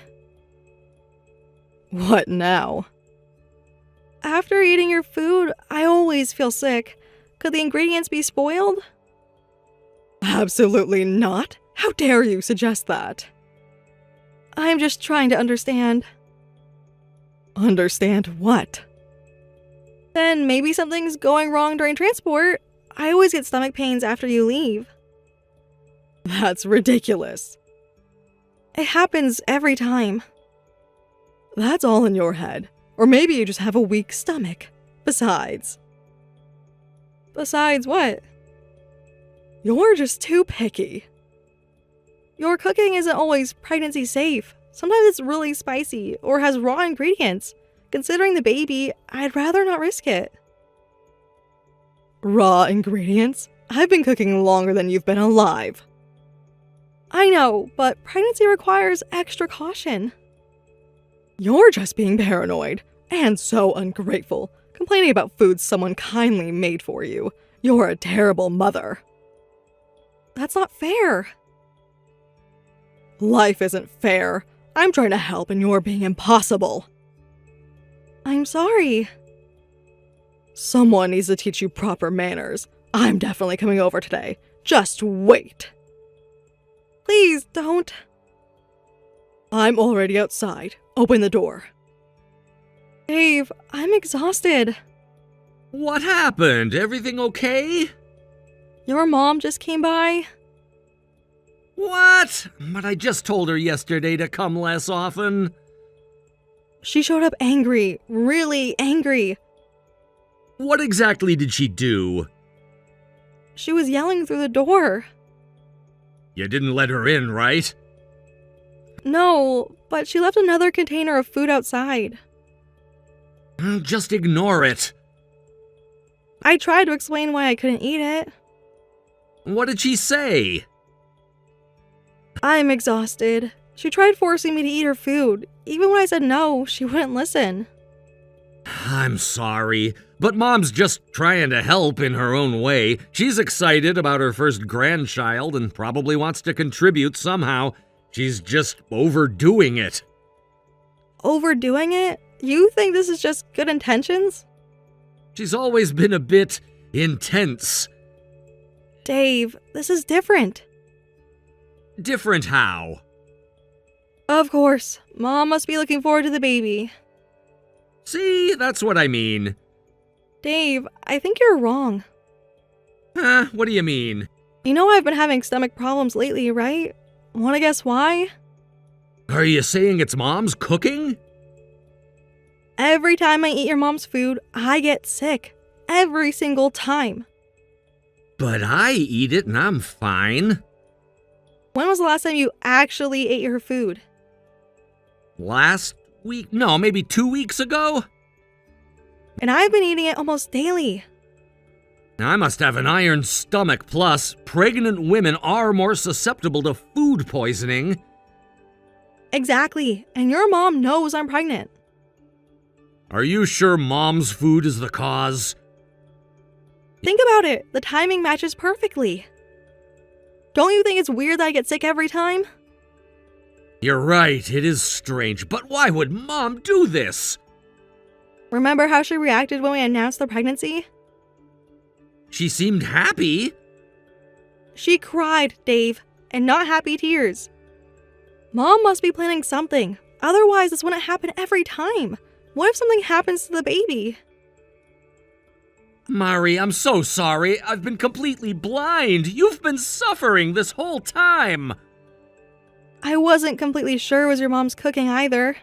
What now? After eating your food, I always feel sick. Could the ingredients be spoiled? Absolutely not. How dare you suggest that? I'm just trying to understand. Understand what? Then maybe something's going wrong during transport. I always get stomach pains after you leave. That's ridiculous. It happens every time. That's all in your head. Or maybe you just have a weak stomach. Besides what? You're just too picky. Your cooking isn't always pregnancy safe. Sometimes it's really spicy or has raw ingredients. Considering the baby, I'd rather not risk it. Raw ingredients? I've been cooking longer than you've been alive. I know, but pregnancy requires extra caution. You're just being paranoid, and so ungrateful, complaining about food someone kindly made for you. You're a terrible mother. That's not fair. Life isn't fair. I'm trying to help and you're being impossible. I'm sorry. Someone needs to teach you proper manners. I'm definitely coming over today. Just wait. Please don't. I'm already outside. Open the door. Dave, I'm exhausted. What happened? Everything okay? Your mom just came by. What? But I just told her yesterday to come less often. She showed up angry, really angry. What exactly did she do? She was yelling through the door. You didn't let her in, right? No, but she left another container of food outside. Just ignore it. I tried to explain why I couldn't eat it. What did she say? I'm exhausted. She tried forcing me to eat her food. Even when I said no, she wouldn't listen. I'm sorry, but Mom's just trying to help in her own way. She's excited about her first grandchild and probably wants to contribute somehow. She's just overdoing it. Overdoing it? You think this is just good intentions? She's always been a bit intense. Dave, this is different. Different how? Of course. Mom must be looking forward to the baby. See, that's what I mean. Dave, I think you're wrong. What do you mean? You know I've been having stomach problems lately, right? Wanna guess why? Are you saying it's Mom's cooking? Every time I eat your mom's food, I get sick. Every single time. But I eat it and I'm fine. When was the last time you actually ate your food? Last week? No, maybe 2 weeks ago? And I've been eating it almost daily. I must have an iron stomach, plus pregnant women are more susceptible to food poisoning. Exactly, and your mom knows I'm pregnant. Are you sure Mom's food is the cause? Think about it, the timing matches perfectly. Don't you think it's weird that I get sick every time? You're right, it is strange, but why would Mom do this? Remember how she reacted when we announced the pregnancy? She seemed happy. She cried, Dave, and not happy tears. Mom must be planning something, otherwise this wouldn't happen every time. What if something happens to the baby? Mari, I'm so sorry. I've been completely blind. You've been suffering this whole time. I wasn't completely sure it was your mom's cooking either.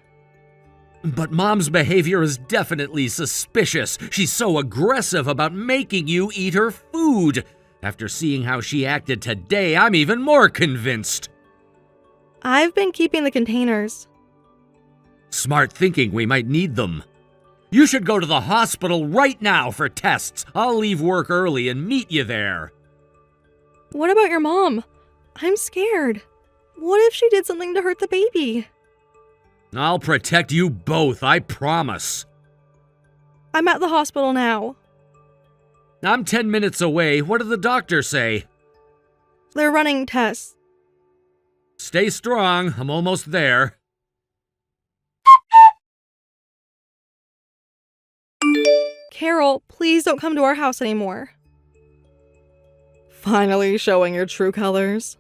But Mom's behavior is definitely suspicious. She's so aggressive about making you eat her food. After seeing how she acted today, I'm even more convinced. I've been keeping the containers. Smart thinking, we might need them. You should go to the hospital right now for tests. I'll leave work early and meet you there. What about your mom? I'm scared. What if she did something to hurt the baby? I'll protect you both, I promise. I'm at the hospital now. I'm 10 minutes away. What did the doctor say? They're running tests. Stay strong. I'm almost there. Carol, please don't come to our house anymore. Finally showing your true colors.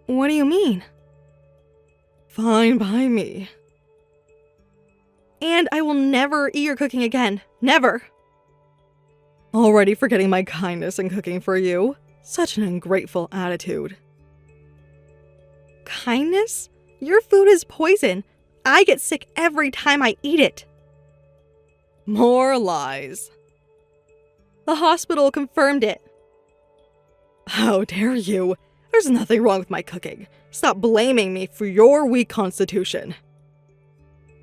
What do you mean? Fine by me. And I will never eat your cooking again. Never. Already forgetting my kindness in cooking for you. Such an ungrateful attitude. Kindness? Your food is poison. I get sick every time I eat it. More lies. The hospital confirmed it. How dare you? There's nothing wrong with my cooking. Stop blaming me for your weak constitution.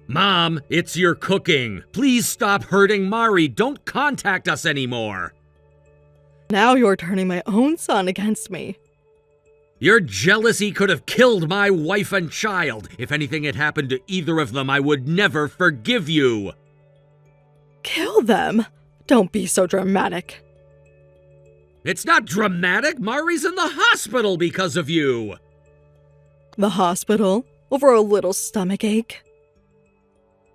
Mom, it's your cooking. Please stop hurting Mari. Don't contact us anymore. Now you're turning my own son against me. Your jealousy could have killed my wife and child. If anything had happened to either of them, I would never forgive you. Kill them? Don't be so dramatic. It's not dramatic. Mari's in the hospital because of you. The hospital? Over a little stomachache?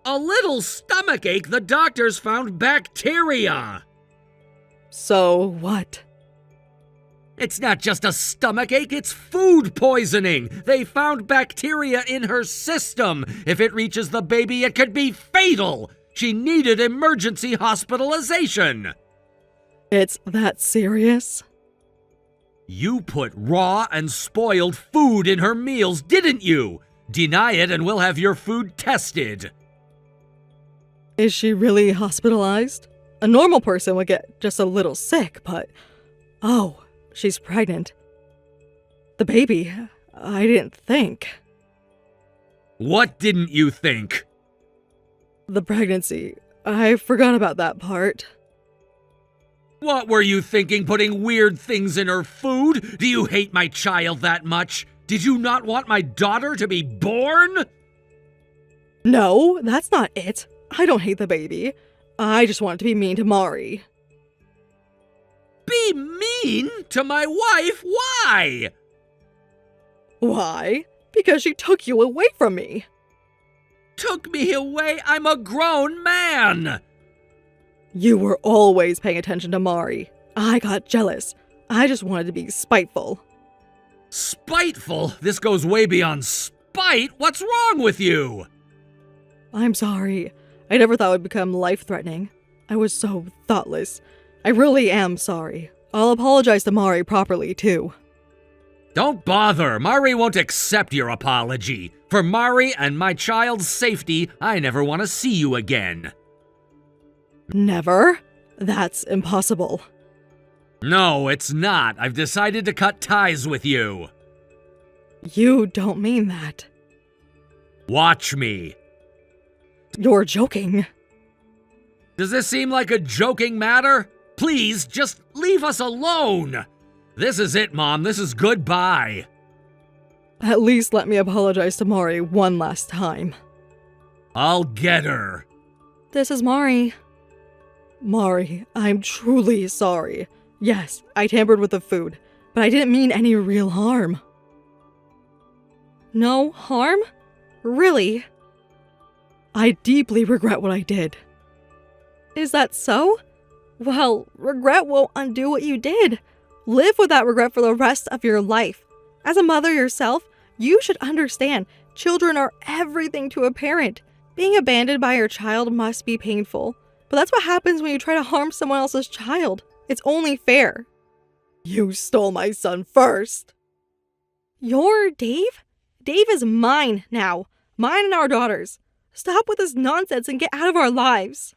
A little stomachache. The doctors found bacteria. So what? It's not just a stomachache, it's food poisoning. They found bacteria in her system. If it reaches the baby, it could be fatal. She needed emergency hospitalization. It's that serious? You put raw and spoiled food in her meals, didn't you? Deny it and we'll have your food tested. Is she really hospitalized? A normal person would get just a little sick, but... Oh, she's pregnant. The baby, I didn't think. What didn't you think? The pregnancy, I forgot about that part. What were you thinking, putting weird things in her food? Do you hate my child that much? Did you not want my daughter to be born? No, that's not it. I don't hate the baby. I just want to be mean to Mari. Be mean to my wife? Why? Why? Because she took you away from me. Took me away? I'm a grown man. You were always paying attention to Mari. I got jealous. I just wanted to be spiteful. Spiteful? This goes way beyond spite. What's wrong with you? I'm sorry. I never thought it would become life-threatening. I was so thoughtless. I really am sorry. I'll apologize to Mari properly, too. Don't bother. Mari won't accept your apology. For Mari and my child's safety, I never want to see you again. Never? That's impossible. No, it's not. I've decided to cut ties with you. You don't mean that. Watch me. You're joking. Does this seem like a joking matter? Please, just leave us alone. This is it, Mom. This is goodbye. At least let me apologize to Mari one last time. I'll get her. This is Mari. Mari, I'm truly sorry. Yes, I tampered with the food, but I didn't mean any real harm. No harm? Really? I deeply regret what I did. Is that so? Well, regret won't undo what you did. Live with that regret for the rest of your life. As a mother yourself, you should understand children are everything to a parent. Being abandoned by your child must be painful, but that's what happens when you try to harm someone else's child. It's only fair. You stole my son first. You're Dave? Dave is mine now. Mine and our daughters. Stop with this nonsense and get out of our lives.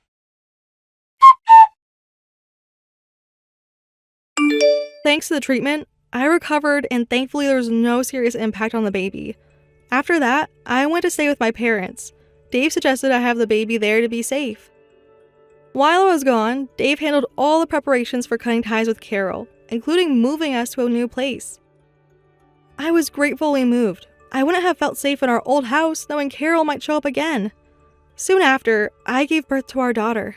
Thanks to the treatment, I recovered and thankfully there was no serious impact on the baby. After that, I went to stay with my parents. Dave suggested I have the baby there to be safe. While I was gone, Dave handled all the preparations for cutting ties with Carol, including moving us to a new place. I was grateful we moved. I wouldn't have felt safe in our old house knowing Carol might show up again. Soon after, I gave birth to our daughter.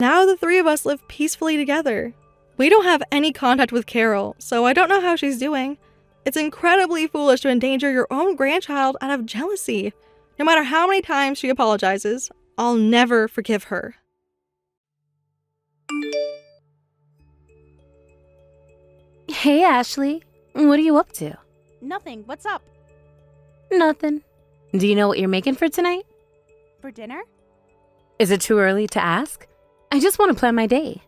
Now the three of us live peacefully together. We don't have any contact with Carol, so I don't know how she's doing. It's incredibly foolish to endanger your own grandchild out of jealousy. No matter how many times she apologizes, I'll never forgive her. Hey, Ashley. What are you up to? Nothing. What's up? Nothing. Do you know what you're making for tonight? For dinner? Is it too early to ask? I just want to plan my day.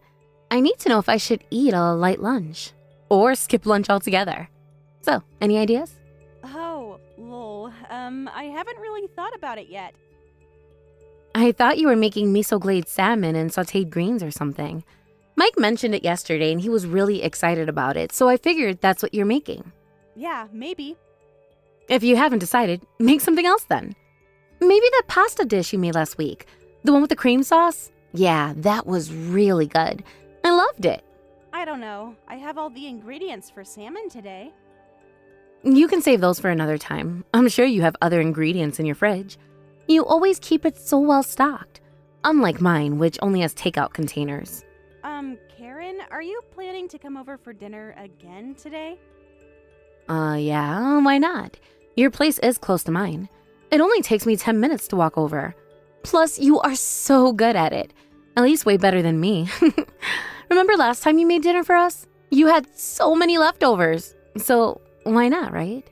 I need to know if I should eat a light lunch or skip lunch altogether. So, any ideas? Oh, lol. I haven't really thought about it yet. I thought you were making miso glazed salmon and sauteed greens or something. Mike mentioned it yesterday and he was really excited about it, so I figured that's what you're making. Yeah, maybe. If you haven't decided, make something else then. Maybe that pasta dish you made last week. The one with the cream sauce? Yeah, that was really good. I loved it. I don't know. I have all the ingredients for salmon today. You can save those for another time. I'm sure you have other ingredients in your fridge. You always keep it so well stocked. Unlike mine, which only has takeout containers. Karen, are you planning to come over for dinner again today? Yeah, why not? Your place is close to mine. It only takes me 10 minutes to walk over. Plus, you are so good at it. At least way better than me. Remember last time you made dinner for us? You had so many leftovers. So, why not, right?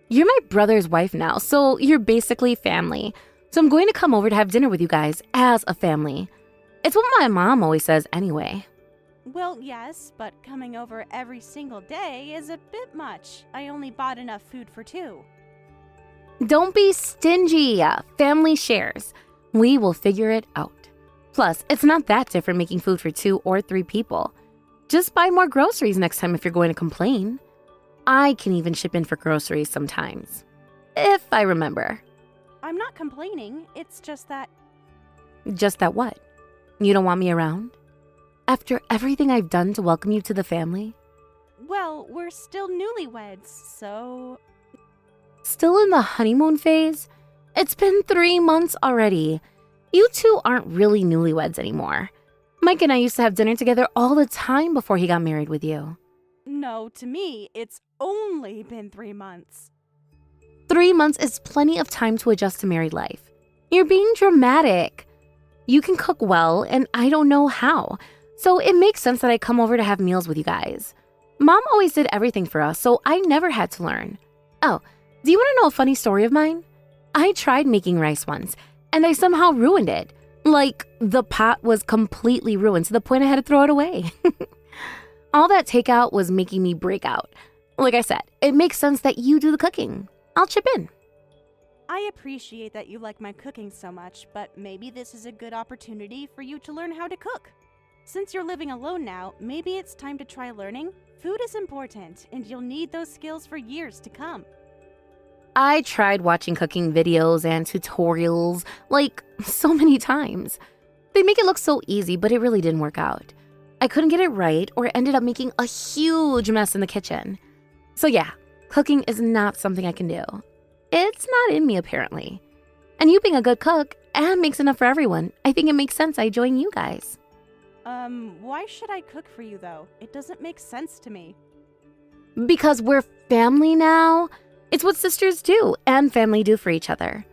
You're my brother's wife now, so you're basically family. So I'm going to come over to have dinner with you guys as a family. It's what my mom always says anyway. Well, yes, but coming over every single day is a bit much. I only bought enough food for two. Don't be stingy. Family shares. We will figure it out. Plus, it's not that different making food for 2 or 3 people. Just buy more groceries next time if you're going to complain. I can even ship in for groceries sometimes. If I remember. I'm not complaining. It's just that... Just that what? You don't want me around? After everything I've done to welcome you to the family? Well, we're still newlyweds, so... Still in the honeymoon phase? It's been 3 months already. You two aren't really newlyweds anymore. Mike and I used to have dinner together all the time before he got married with you. No, to me, it's only been 3 months. 3 months is plenty of time to adjust to married life. You're being dramatic. You can cook well, and I don't know how. So it makes sense that I come over to have meals with you guys. Mom always did everything for us, so I never had to learn. Oh, do you want to know a funny story of mine? I tried making rice once, and I somehow ruined it. Like, the pot was completely ruined to the point I had to throw it away. All that takeout was making me break out. Like I said, it makes sense that you do the cooking. I'll chip in. I appreciate that you like my cooking so much, but maybe this is a good opportunity for you to learn how to cook. Since you're living alone now, maybe it's time to try learning. Food is important, and you'll need those skills for years to come. I tried watching cooking videos and tutorials, like, so many times. They make it look so easy, but it really didn't work out. I couldn't get it right or ended up making a huge mess in the kitchen. So yeah, cooking is not something I can do. It's not in me, apparently. And you being a good cook and makes enough for everyone, I think it makes sense I join you guys. Why should I cook for you, though? It doesn't make sense to me. Because we're family now. It's what sisters do and family do for each other.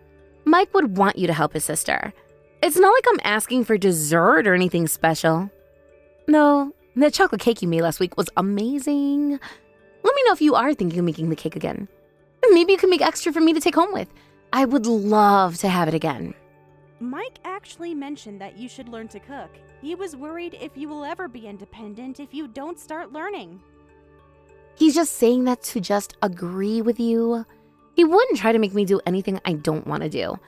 Mike would want you to help his sister. It's not like I'm asking for dessert or anything special. No, the chocolate cake you made last week was amazing. Let me know if you are thinking of making the cake again. Maybe you can make extra for me to take home with. I would love to have it again. Mike actually mentioned that you should learn to cook. He was worried if you will ever be independent if you don't start learning. He's just saying that to just agree with you. He wouldn't try to make me do anything I don't want to do.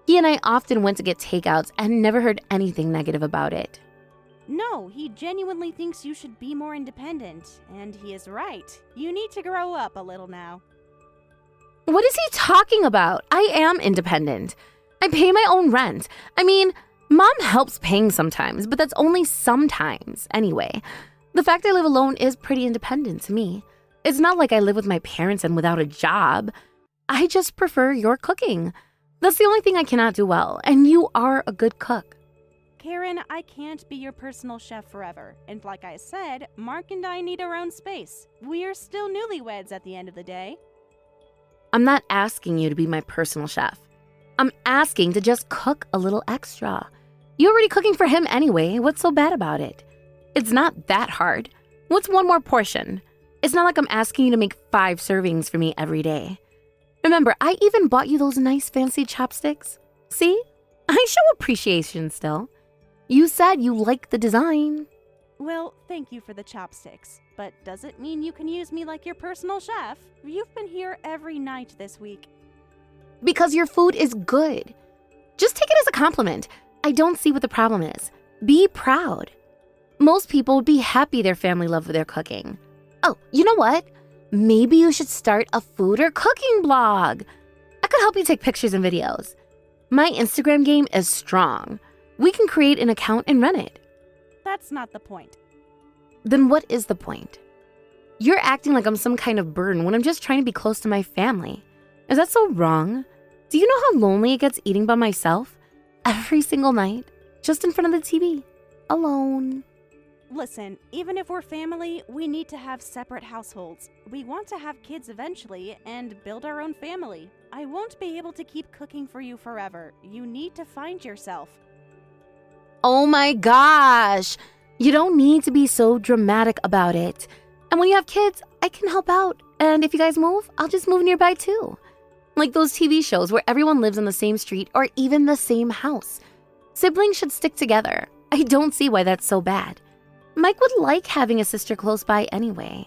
He and I often went to get takeouts and never heard anything negative about it. No, he genuinely thinks you should be more independent, and he is right. You need to grow up a little now. What is he talking about? I am independent. I pay my own rent. I mean, Mom helps paying sometimes, but that's only sometimes anyway. The fact I live alone is pretty independent to me. It's not like I live with my parents and without a job. I just prefer your cooking. That's the only thing I cannot do well, and you are a good cook. Karen, I can't be your personal chef forever. And like I said, Mark and I need our own space. We are still newlyweds at the end of the day. I'm not asking you to be my personal chef. I'm asking to just cook a little extra. You're already cooking for him anyway. What's so bad about it? It's not that hard. What's one more portion? It's not like I'm asking you to make 5 servings for me every day. Remember, I even bought you those nice fancy chopsticks. See? I show appreciation still. You said you like the design. Well, thank you for the chopsticks, but does it mean you can use me like your personal chef? You've been here every night this week. Because your food is good. Just take it as a compliment. I don't see what the problem is. Be proud. Most people would be happy their family loved their cooking. Oh, you know what? Maybe you should start a food or cooking blog. I could help you take pictures and videos. My Instagram game is strong. We can create an account and run it. That's not the point. Then what is the point? You're acting like I'm some kind of burden when I'm just trying to be close to my family. Is that so wrong? Do you know how lonely it gets eating by myself? Every single night, just in front of the TV, alone. Listen, even if we're family, we need to have separate households. We want to have kids eventually and build our own family. I won't be able to keep cooking for you forever. You need to find yourself. Oh my gosh! You don't need to be so dramatic about it. And when you have kids, I can help out. And if you guys move, I'll just move nearby too. Like those TV shows where everyone lives on the same street or even the same house. Siblings should stick together. I don't see why that's so bad. Mike would like having a sister close by anyway.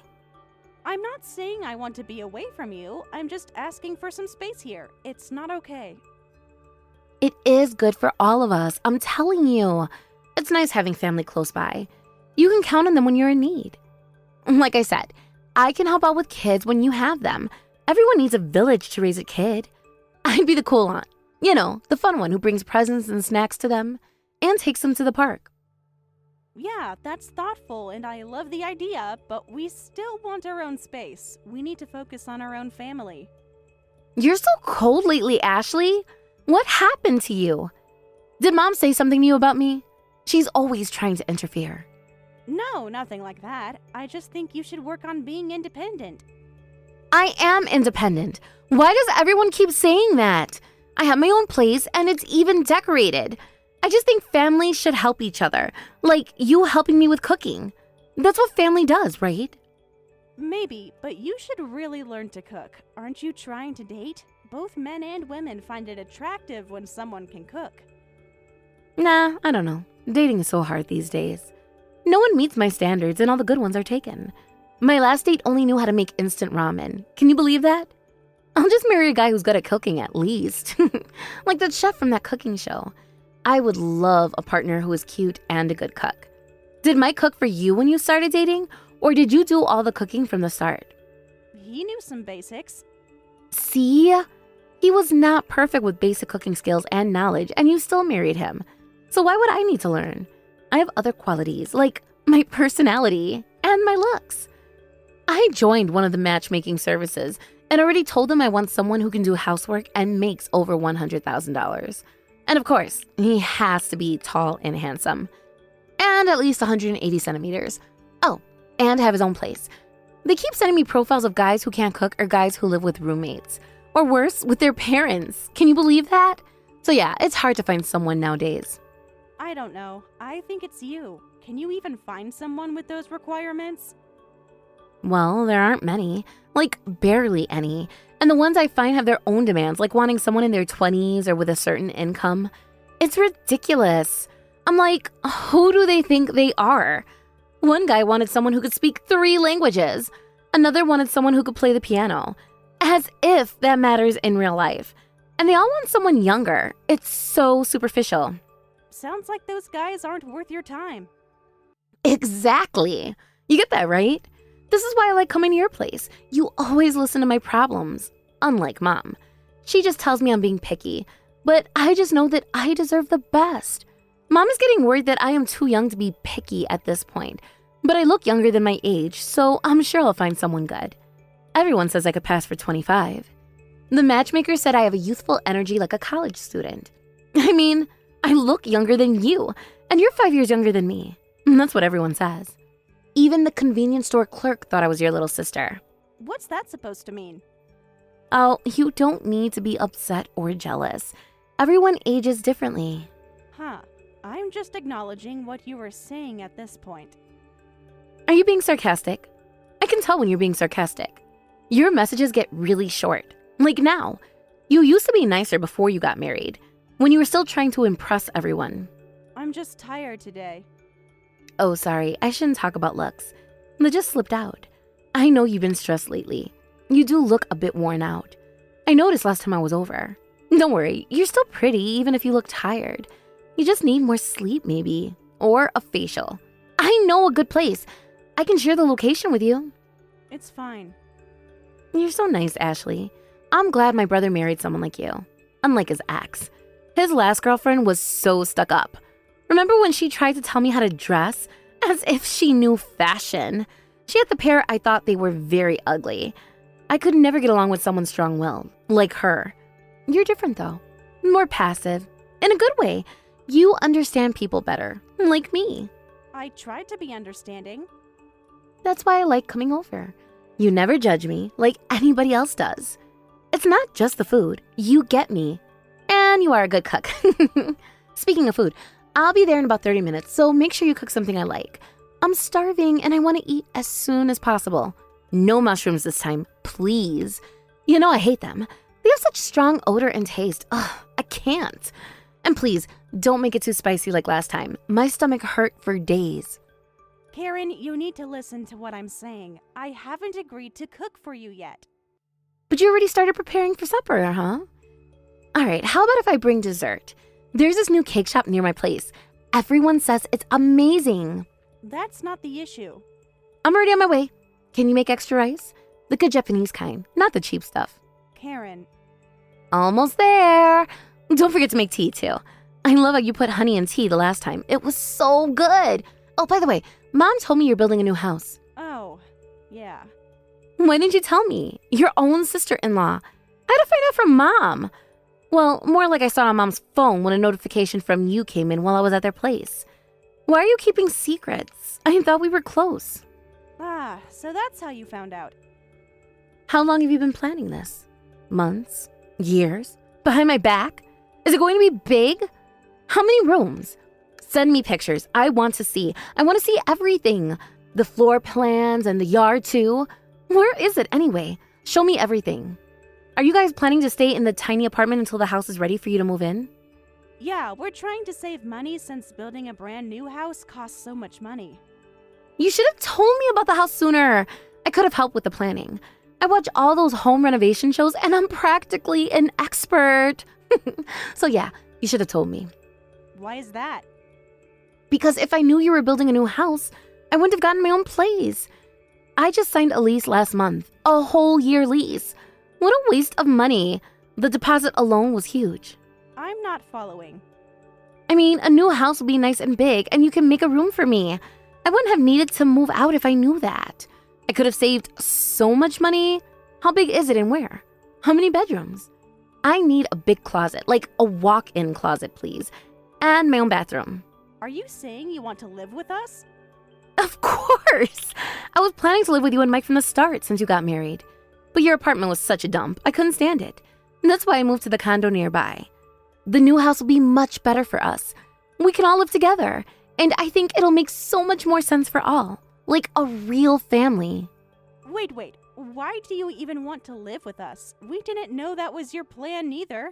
I'm not saying I want to be away from you. I'm just asking for some space here. It's not okay. It is good for all of us, I'm telling you. It's nice having family close by. You can count on them when you're in need. Like I said, I can help out with kids when you have them. Everyone needs a village to raise a kid. I'd be the cool aunt. You know, the fun one who brings presents and snacks to them and takes them to the park. Yeah, that's thoughtful and I love the idea, but we still want our own space. We need to focus on our own family. You're so cold lately, Ashley. What happened to you? Did Mom say something to you about me? She's always trying to interfere. No, nothing like that. I just think you should work on being independent. I am independent. Why does everyone keep saying that? I have my own place and it's even decorated. I just think families should help each other, like you helping me with cooking. That's what family does, right? Maybe, but you should really learn to cook. Aren't you trying to date? Both men and women find it attractive when someone can cook. Nah, I don't know. Dating is so hard these days. No one meets my standards and all the good ones are taken. My last date only knew how to make instant ramen. Can you believe that? I'll just marry a guy who's good at cooking at least. Like that chef from that cooking show. I would love a partner who is cute and a good cook. Did Mike cook for you when you started dating? Or did you do all the cooking from the start? He knew some basics. See? He was not perfect with basic cooking skills and knowledge, and you still married him. So why would I need to learn? I have other qualities, like my personality and my looks. I joined one of the matchmaking services and already told them I want someone who can do housework and makes over $100,000. And of course, he has to be tall and handsome. And at least 180 centimeters. Oh, and have his own place. They keep sending me profiles of guys who can't cook or guys who live with roommates. Or worse, with their parents. Can you believe that? So yeah, it's hard to find someone nowadays. I don't know. I think it's you. Can you even find someone with those requirements? Well, there aren't many. Like, barely any. And the ones I find have their own demands, like wanting someone in their 20s or with a certain income. It's ridiculous. I'm like, who do they think they are? One guy wanted someone who could speak 3 languages. Another wanted someone who could play the piano. As if that matters in real life. And they all want someone younger. It's so superficial. Sounds like those guys aren't worth your time. Exactly. You get that, right? This is why I like coming to your place. You always listen to my problems. Unlike Mom. She just tells me I'm being picky. But I just know that I deserve the best. Mom is getting worried that I am too young to be picky at this point. But I look younger than my age, so I'm sure I'll find someone good. Everyone says I could pass for 25. The matchmaker said I have a youthful energy like a college student. I mean, I look younger than you, and you're 5 years younger than me. That's what everyone says. Even the convenience store clerk thought I was your little sister. What's that supposed to mean? Oh, you don't need to be upset or jealous. Everyone ages differently. Huh. I'm just acknowledging what you were saying at this point. Are you being sarcastic? I can tell when you're being sarcastic. Your messages get really short. Like now. You used to be nicer before you got married, when you were still trying to impress everyone. I'm just tired today. Oh, sorry, I shouldn't talk about looks. That just slipped out. I know you've been stressed lately. You do look a bit worn out. I noticed last time I was over. Don't worry, you're still pretty even if you look tired. You just need more sleep maybe, or a facial. I know a good place. I can share the location with you. It's fine. You're so nice, Ashley. I'm glad my brother married someone like you. Unlike his ex. His last girlfriend was so stuck up. Remember when she tried to tell me how to dress? As if she knew fashion. She had the pair I thought they were very ugly. I could never get along with someone strong-willed, like her. You're different though. More passive. In a good way. You understand people better, like me. I tried to be understanding. That's why I like coming over. You never judge me like anybody else does. It's not just the food. You get me. And you are a good cook. Speaking of food, I'll be there in about 30 minutes, so make sure you cook something I like. I'm starving and I want to eat as soon as possible. No mushrooms this time, please. You know I hate them. They have such strong odor and taste. Ugh, I can't. And please, don't make it too spicy like last time. My stomach hurt for days. Karen, you need to listen to what I'm saying. I haven't agreed to cook for you yet. But you already started preparing for supper, huh? All right, how about if I bring dessert? There's this new cake shop near my place. Everyone says it's amazing. That's not the issue. I'm already on my way. Can you make extra rice? The good Japanese kind, not the cheap stuff. Karen. Almost there. Don't forget to make tea, too. I love how you put honey in tea the last time. It was so good. Oh, by the way, Mom told me you're building a new house. Oh, yeah. Why didn't you tell me? Your own sister-in-law. I had to find out from Mom. Well, more like I saw on Mom's phone when a notification from you came in while I was at their place. Why are you keeping secrets? I thought we were close. Ah, so that's how you found out. How long have you been planning this? Months? Years? Behind my back? Is it going to be big? How many rooms? Send me pictures. I want to see. I want to see everything. The floor plans and the yard too. Where is it anyway? Show me everything. Are you guys planning to stay in the tiny apartment until the house is ready for you to move in? Yeah, we're trying to save money since building a brand new house costs so much money. You should have told me about the house sooner. I could have helped with the planning. I watch all those home renovation shows and I'm practically an expert. So yeah, you should have told me. Why is that? Because if I knew you were building a new house, I wouldn't have gotten my own place. I just signed a lease last month, a whole year lease. What a waste of money. The deposit alone was huge. I'm not following. I mean, a new house will be nice and big, and you can make a room for me. I wouldn't have needed to move out if I knew that. I could have saved so much money. How big is it and where? How many bedrooms? I need a big closet, like a walk-in closet, please, and my own bathroom. Are you saying you want to live with us? Of course! I was planning to live with you and Mike from the start since you got married. But your apartment was such a dump, I couldn't stand it. And that's why I moved to the condo nearby. The new house will be much better for us. We can all live together, and I think it'll make so much more sense for all. Like a real family. Wait. Why do you even want to live with us? We didn't know that was your plan neither.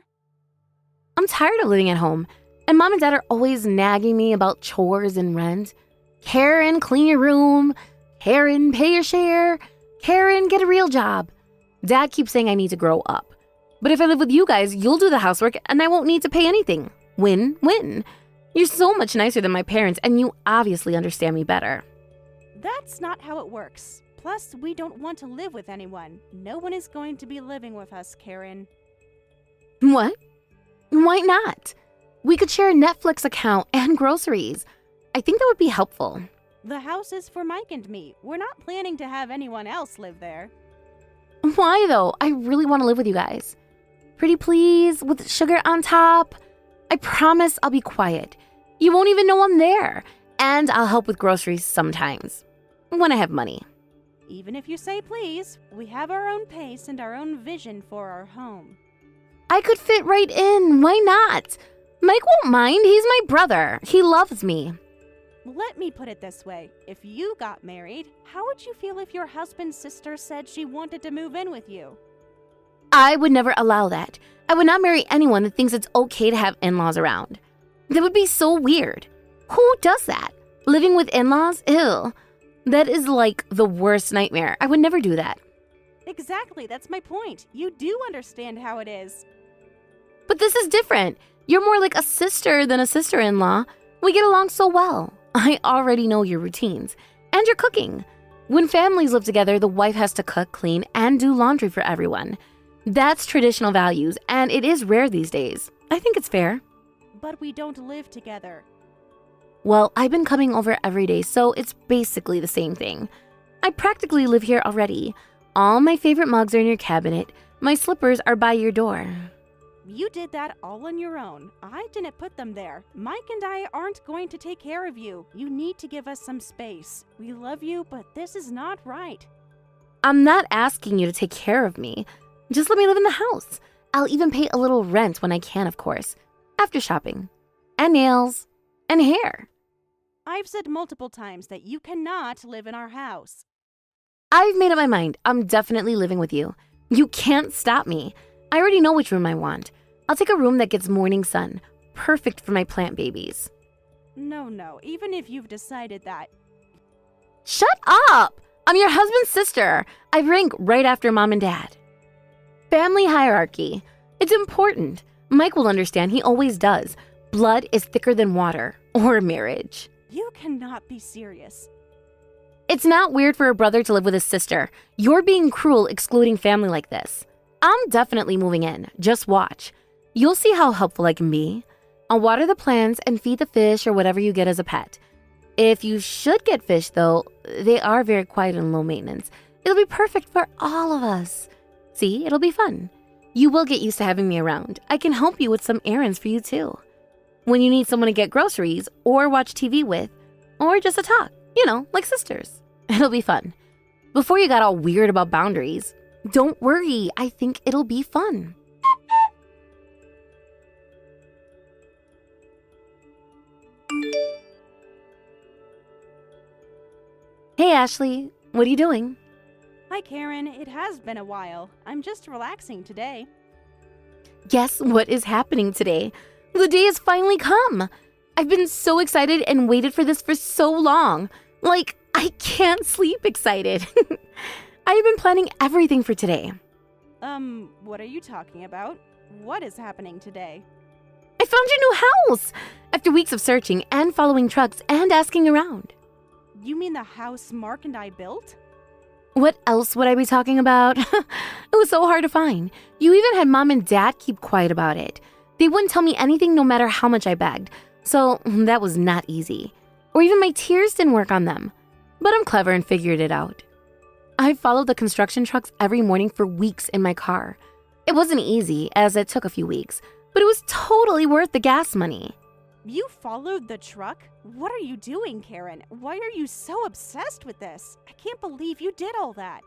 I'm tired of living at home, and Mom and Dad are always nagging me about chores and rent. Karen, clean your room. Karen, pay your share. Karen, get a real job. Dad keeps saying I need to grow up. But if I live with you guys, you'll do the housework and I won't need to pay anything. Win-win. You're so much nicer than my parents and you obviously understand me better. That's not how it works. Plus, we don't want to live with anyone. No one is going to be living with us, Karen. What? Why not? We could share a Netflix account and groceries. I think that would be helpful. The house is for Mike and me. We're not planning to have anyone else live there. Why though? I really want to live with you guys. Pretty please, with sugar on top. I promise I'll be quiet. You won't even know I'm there. And I'll help with groceries sometimes. When I have money. Even if you say please, we have our own pace and our own vision for our home. I could fit right in. Why not? Mike won't mind. He's my brother. He loves me. Let me put it this way. If you got married, how would you feel if your husband's sister said she wanted to move in with you? I would never allow that. I would not marry anyone that thinks it's okay to have in-laws around. That would be so weird. Who does that? Living with in-laws? Ew. That is like the worst nightmare. I would never do that. Exactly, that's my point. You do understand how it is. But this is different. You're more like a sister than a sister-in-law. We get along so well. I already know your routines. And your cooking. When families live together, the wife has to cook, clean, and do laundry for everyone. That's traditional values, and it is rare these days. I think it's fair. But we don't live together. Well, I've been coming over every day, so it's basically the same thing. I practically live here already. All my favorite mugs are in your cabinet. My slippers are by your door. You did that all on your own. I didn't put them there. Mike and I aren't going to take care of you. You need to give us some space. We love you, but this is not right. I'm not asking you to take care of me. Just let me live in the house. I'll even pay a little rent when I can, of course. After shopping. And nails. And hair. I've said multiple times that you cannot live in our house. I've made up my mind. I'm definitely living with you. You can't stop me. I already know which room I want. I'll take a room that gets morning sun. Perfect for my plant babies. No. Even if you've decided that. Shut up! I'm your husband's sister. I rank right after Mom and Dad. Family hierarchy. It's important. Mike will understand. He always does. Blood is thicker than water. Or marriage. You cannot be serious. It's not weird for a brother to live with his sister. You're being cruel excluding family like this. I'm definitely moving in. Just watch. You'll see how helpful I can be. I'll water the plants and feed the fish or whatever you get as a pet. If you should get fish, though, they are very quiet and low maintenance. It'll be perfect for all of us. See, it'll be fun. You will get used to having me around. I can help you with some errands for you, too. When you need someone to get groceries or watch TV with, or just to talk, like sisters. It'll be fun. Before you got all weird about boundaries, don't worry, I think it'll be fun. Hey Ashley, what are you doing? Hi Karen, it has been a while. I'm just relaxing today. Guess what is happening today? The day has finally come. I've been so excited and waited for this for so long. Like, I can't sleep excited. I've been planning everything for today. What are you talking about? What is happening today? I found your new house! After weeks of searching and following trucks and asking around. You mean the house Mark and I built? What else would I be talking about? It was so hard to find. You even had Mom and Dad keep quiet about it. They wouldn't tell me anything no matter how much I begged. So that was not easy. Or even my tears didn't work on them. But I'm clever and figured it out. I followed the construction trucks every morning for weeks in my car. It wasn't easy, as it took a few weeks, but it was totally worth the gas money. You followed the truck? What are you doing, Karen? Why are you so obsessed with this? I can't believe you did all that.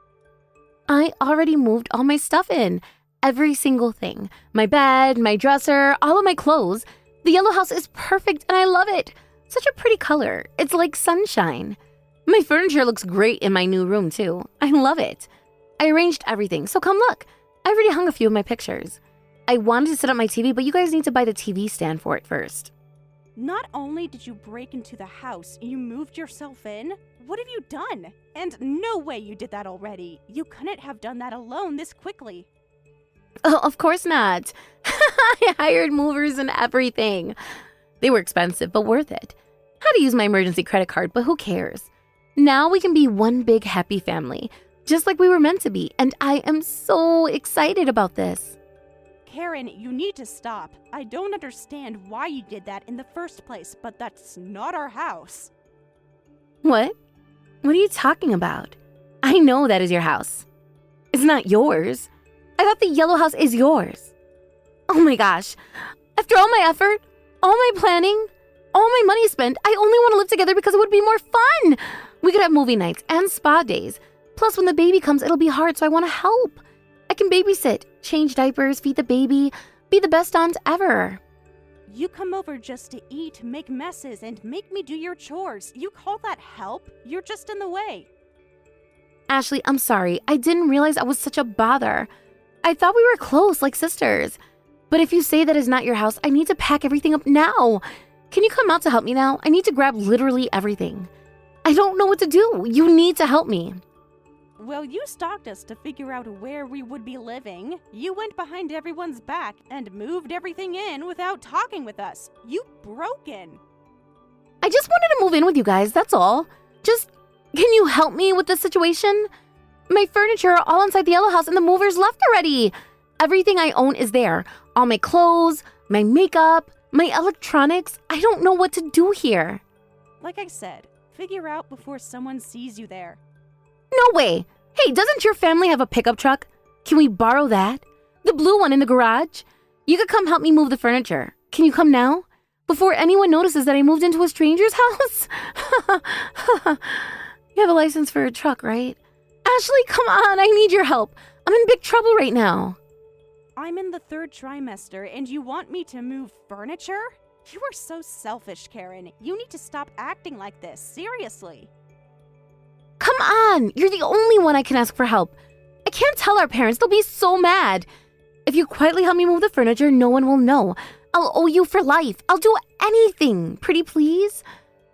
I already moved all my stuff in. Every single thing. My bed, my dresser, all of my clothes. The yellow house is perfect and I love it. Such a pretty color. It's like sunshine. My furniture looks great in my new room too. I love it. I arranged everything, so come look. I already hung a few of my pictures. I wanted to set up my TV, but you guys need to buy the TV stand for it first. Not only did you break into the house, you moved yourself in? What have you done? And no way you did that already. You couldn't have done that alone this quickly. Oh, of course not. I hired movers and everything. They were expensive, but worth it. Had to use my emergency credit card, but who cares? Now we can be one big happy family, just like we were meant to be, and I am so excited about this. Karen, you need to stop. I don't understand why you did that in the first place, but that's not our house. What? What are you talking about? I know that is your house. It's not yours. I thought the yellow house is yours. Oh my gosh. After all my effort, all my planning, all my money spent, I only want to live together because it would be more fun. We could have movie nights and spa days. Plus, when the baby comes, it'll be hard, so I want to help. I can babysit, change diapers, feed the baby, be the best aunt ever. You come over just to eat, make messes, and make me do your chores. You call that help? You're just in the way. Ashley, I'm sorry. I didn't realize I was such a bother. I thought we were close, like sisters. But if you say that is not your house, I need to pack everything up now. Can you come out to help me now? I need to grab literally everything. I don't know what to do. You need to help me. Well, you stalked us to figure out where we would be living. You went behind everyone's back and moved everything in without talking with us. You broken. I just wanted to move in with you guys, that's all. Can you help me with this situation? My furniture are all inside the yellow house and the movers left already. Everything I own is there. All my clothes, my makeup, my electronics. I don't know what to do here. Like I said, figure out before someone sees you there. No way. Hey, doesn't your family have a pickup truck? Can we borrow that? The blue one in the garage? You could come help me move the furniture. Can you come now? Before anyone notices that I moved into a stranger's house? You have a license for a truck, right? Ashley, come on. I need your help. I'm in big trouble right now. I'm in the 3rd trimester and you want me to move furniture? You are so selfish, Karen. You need to stop acting like this. Seriously. Come on. You're the only one I can ask for help. I can't tell our parents. They'll be so mad. If you quietly help me move the furniture, no one will know. I'll owe you for life. I'll do anything. Pretty please?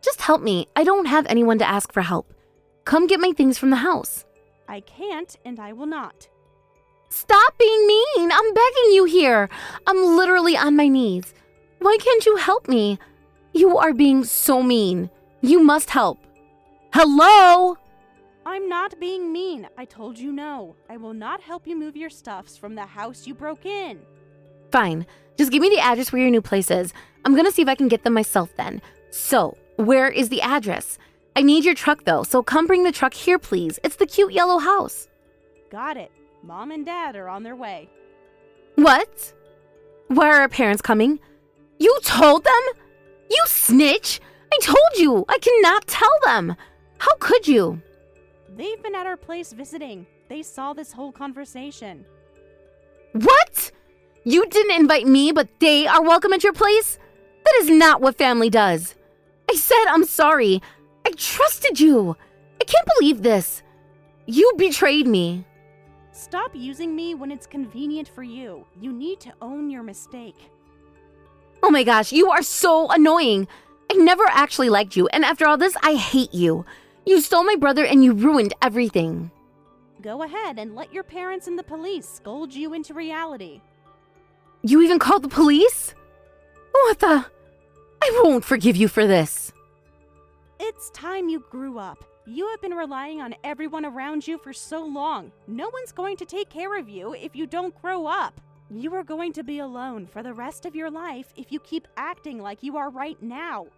Just help me. I don't have anyone to ask for help. Come get my things from the house. I can't and I will not. Stop being mean. I'm begging you here. I'm literally on my knees. Why can't you help me? You are being so mean. You must help. Hello? I'm not being mean. I told you no. I will not help you move your stuffs from the house you broke in. Fine. Just give me the address where your new place is. I'm gonna see if I can get them myself then. So, where is the address? I need your truck though, so come bring the truck here, please. It's the cute yellow house. Got it. Mom and Dad are on their way. What? Why are our parents coming? You told them? You snitch! I told you! I cannot tell them! How could you? They've been at our place visiting. They saw this whole conversation. What? You didn't invite me, but they are welcome at your place? That is not what family does. I said I'm sorry. I trusted you. I can't believe this. You betrayed me. Stop using me when it's convenient for you. You need to own your mistake. Oh my gosh, you are so annoying. I never actually liked you, and after all this, I hate you. You stole my brother and you ruined everything. Go ahead and let your parents and the police scold you into reality. You even called the police? What the? I won't forgive you for this. It's time you grew up. You have been relying on everyone around you for so long. No one's going to take care of you if you don't grow up. You are going to be alone for the rest of your life if you keep acting like you are right now.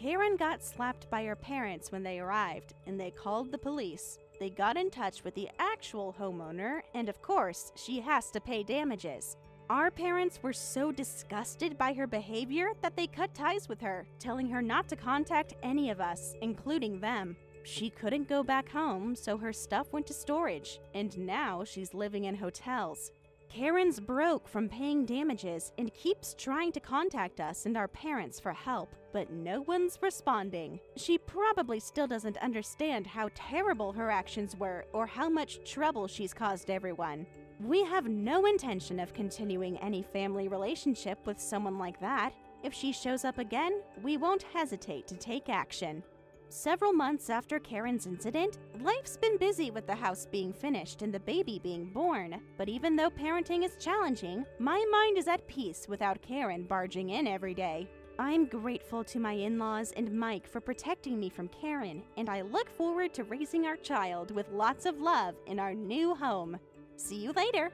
Karen got slapped by her parents when they arrived, and they called the police. They got in touch with the actual homeowner, and of course, she has to pay damages. Our parents were so disgusted by her behavior that they cut ties with her, telling her not to contact any of us, including them. She couldn't go back home, so her stuff went to storage, and now she's living in hotels. Karen's broke from paying damages and keeps trying to contact us and our parents for help, but no one's responding. She probably still doesn't understand how terrible her actions were or how much trouble she's caused everyone. We have no intention of continuing any family relationship with someone like that. If she shows up again, we won't hesitate to take action. Several months after Karen's incident, life's been busy with the house being finished and the baby being born. But even though parenting is challenging, my mind is at peace without Karen barging in every day. I'm grateful to my in-laws and Mike for protecting me from Karen, and I look forward to raising our child with lots of love in our new home. See you later!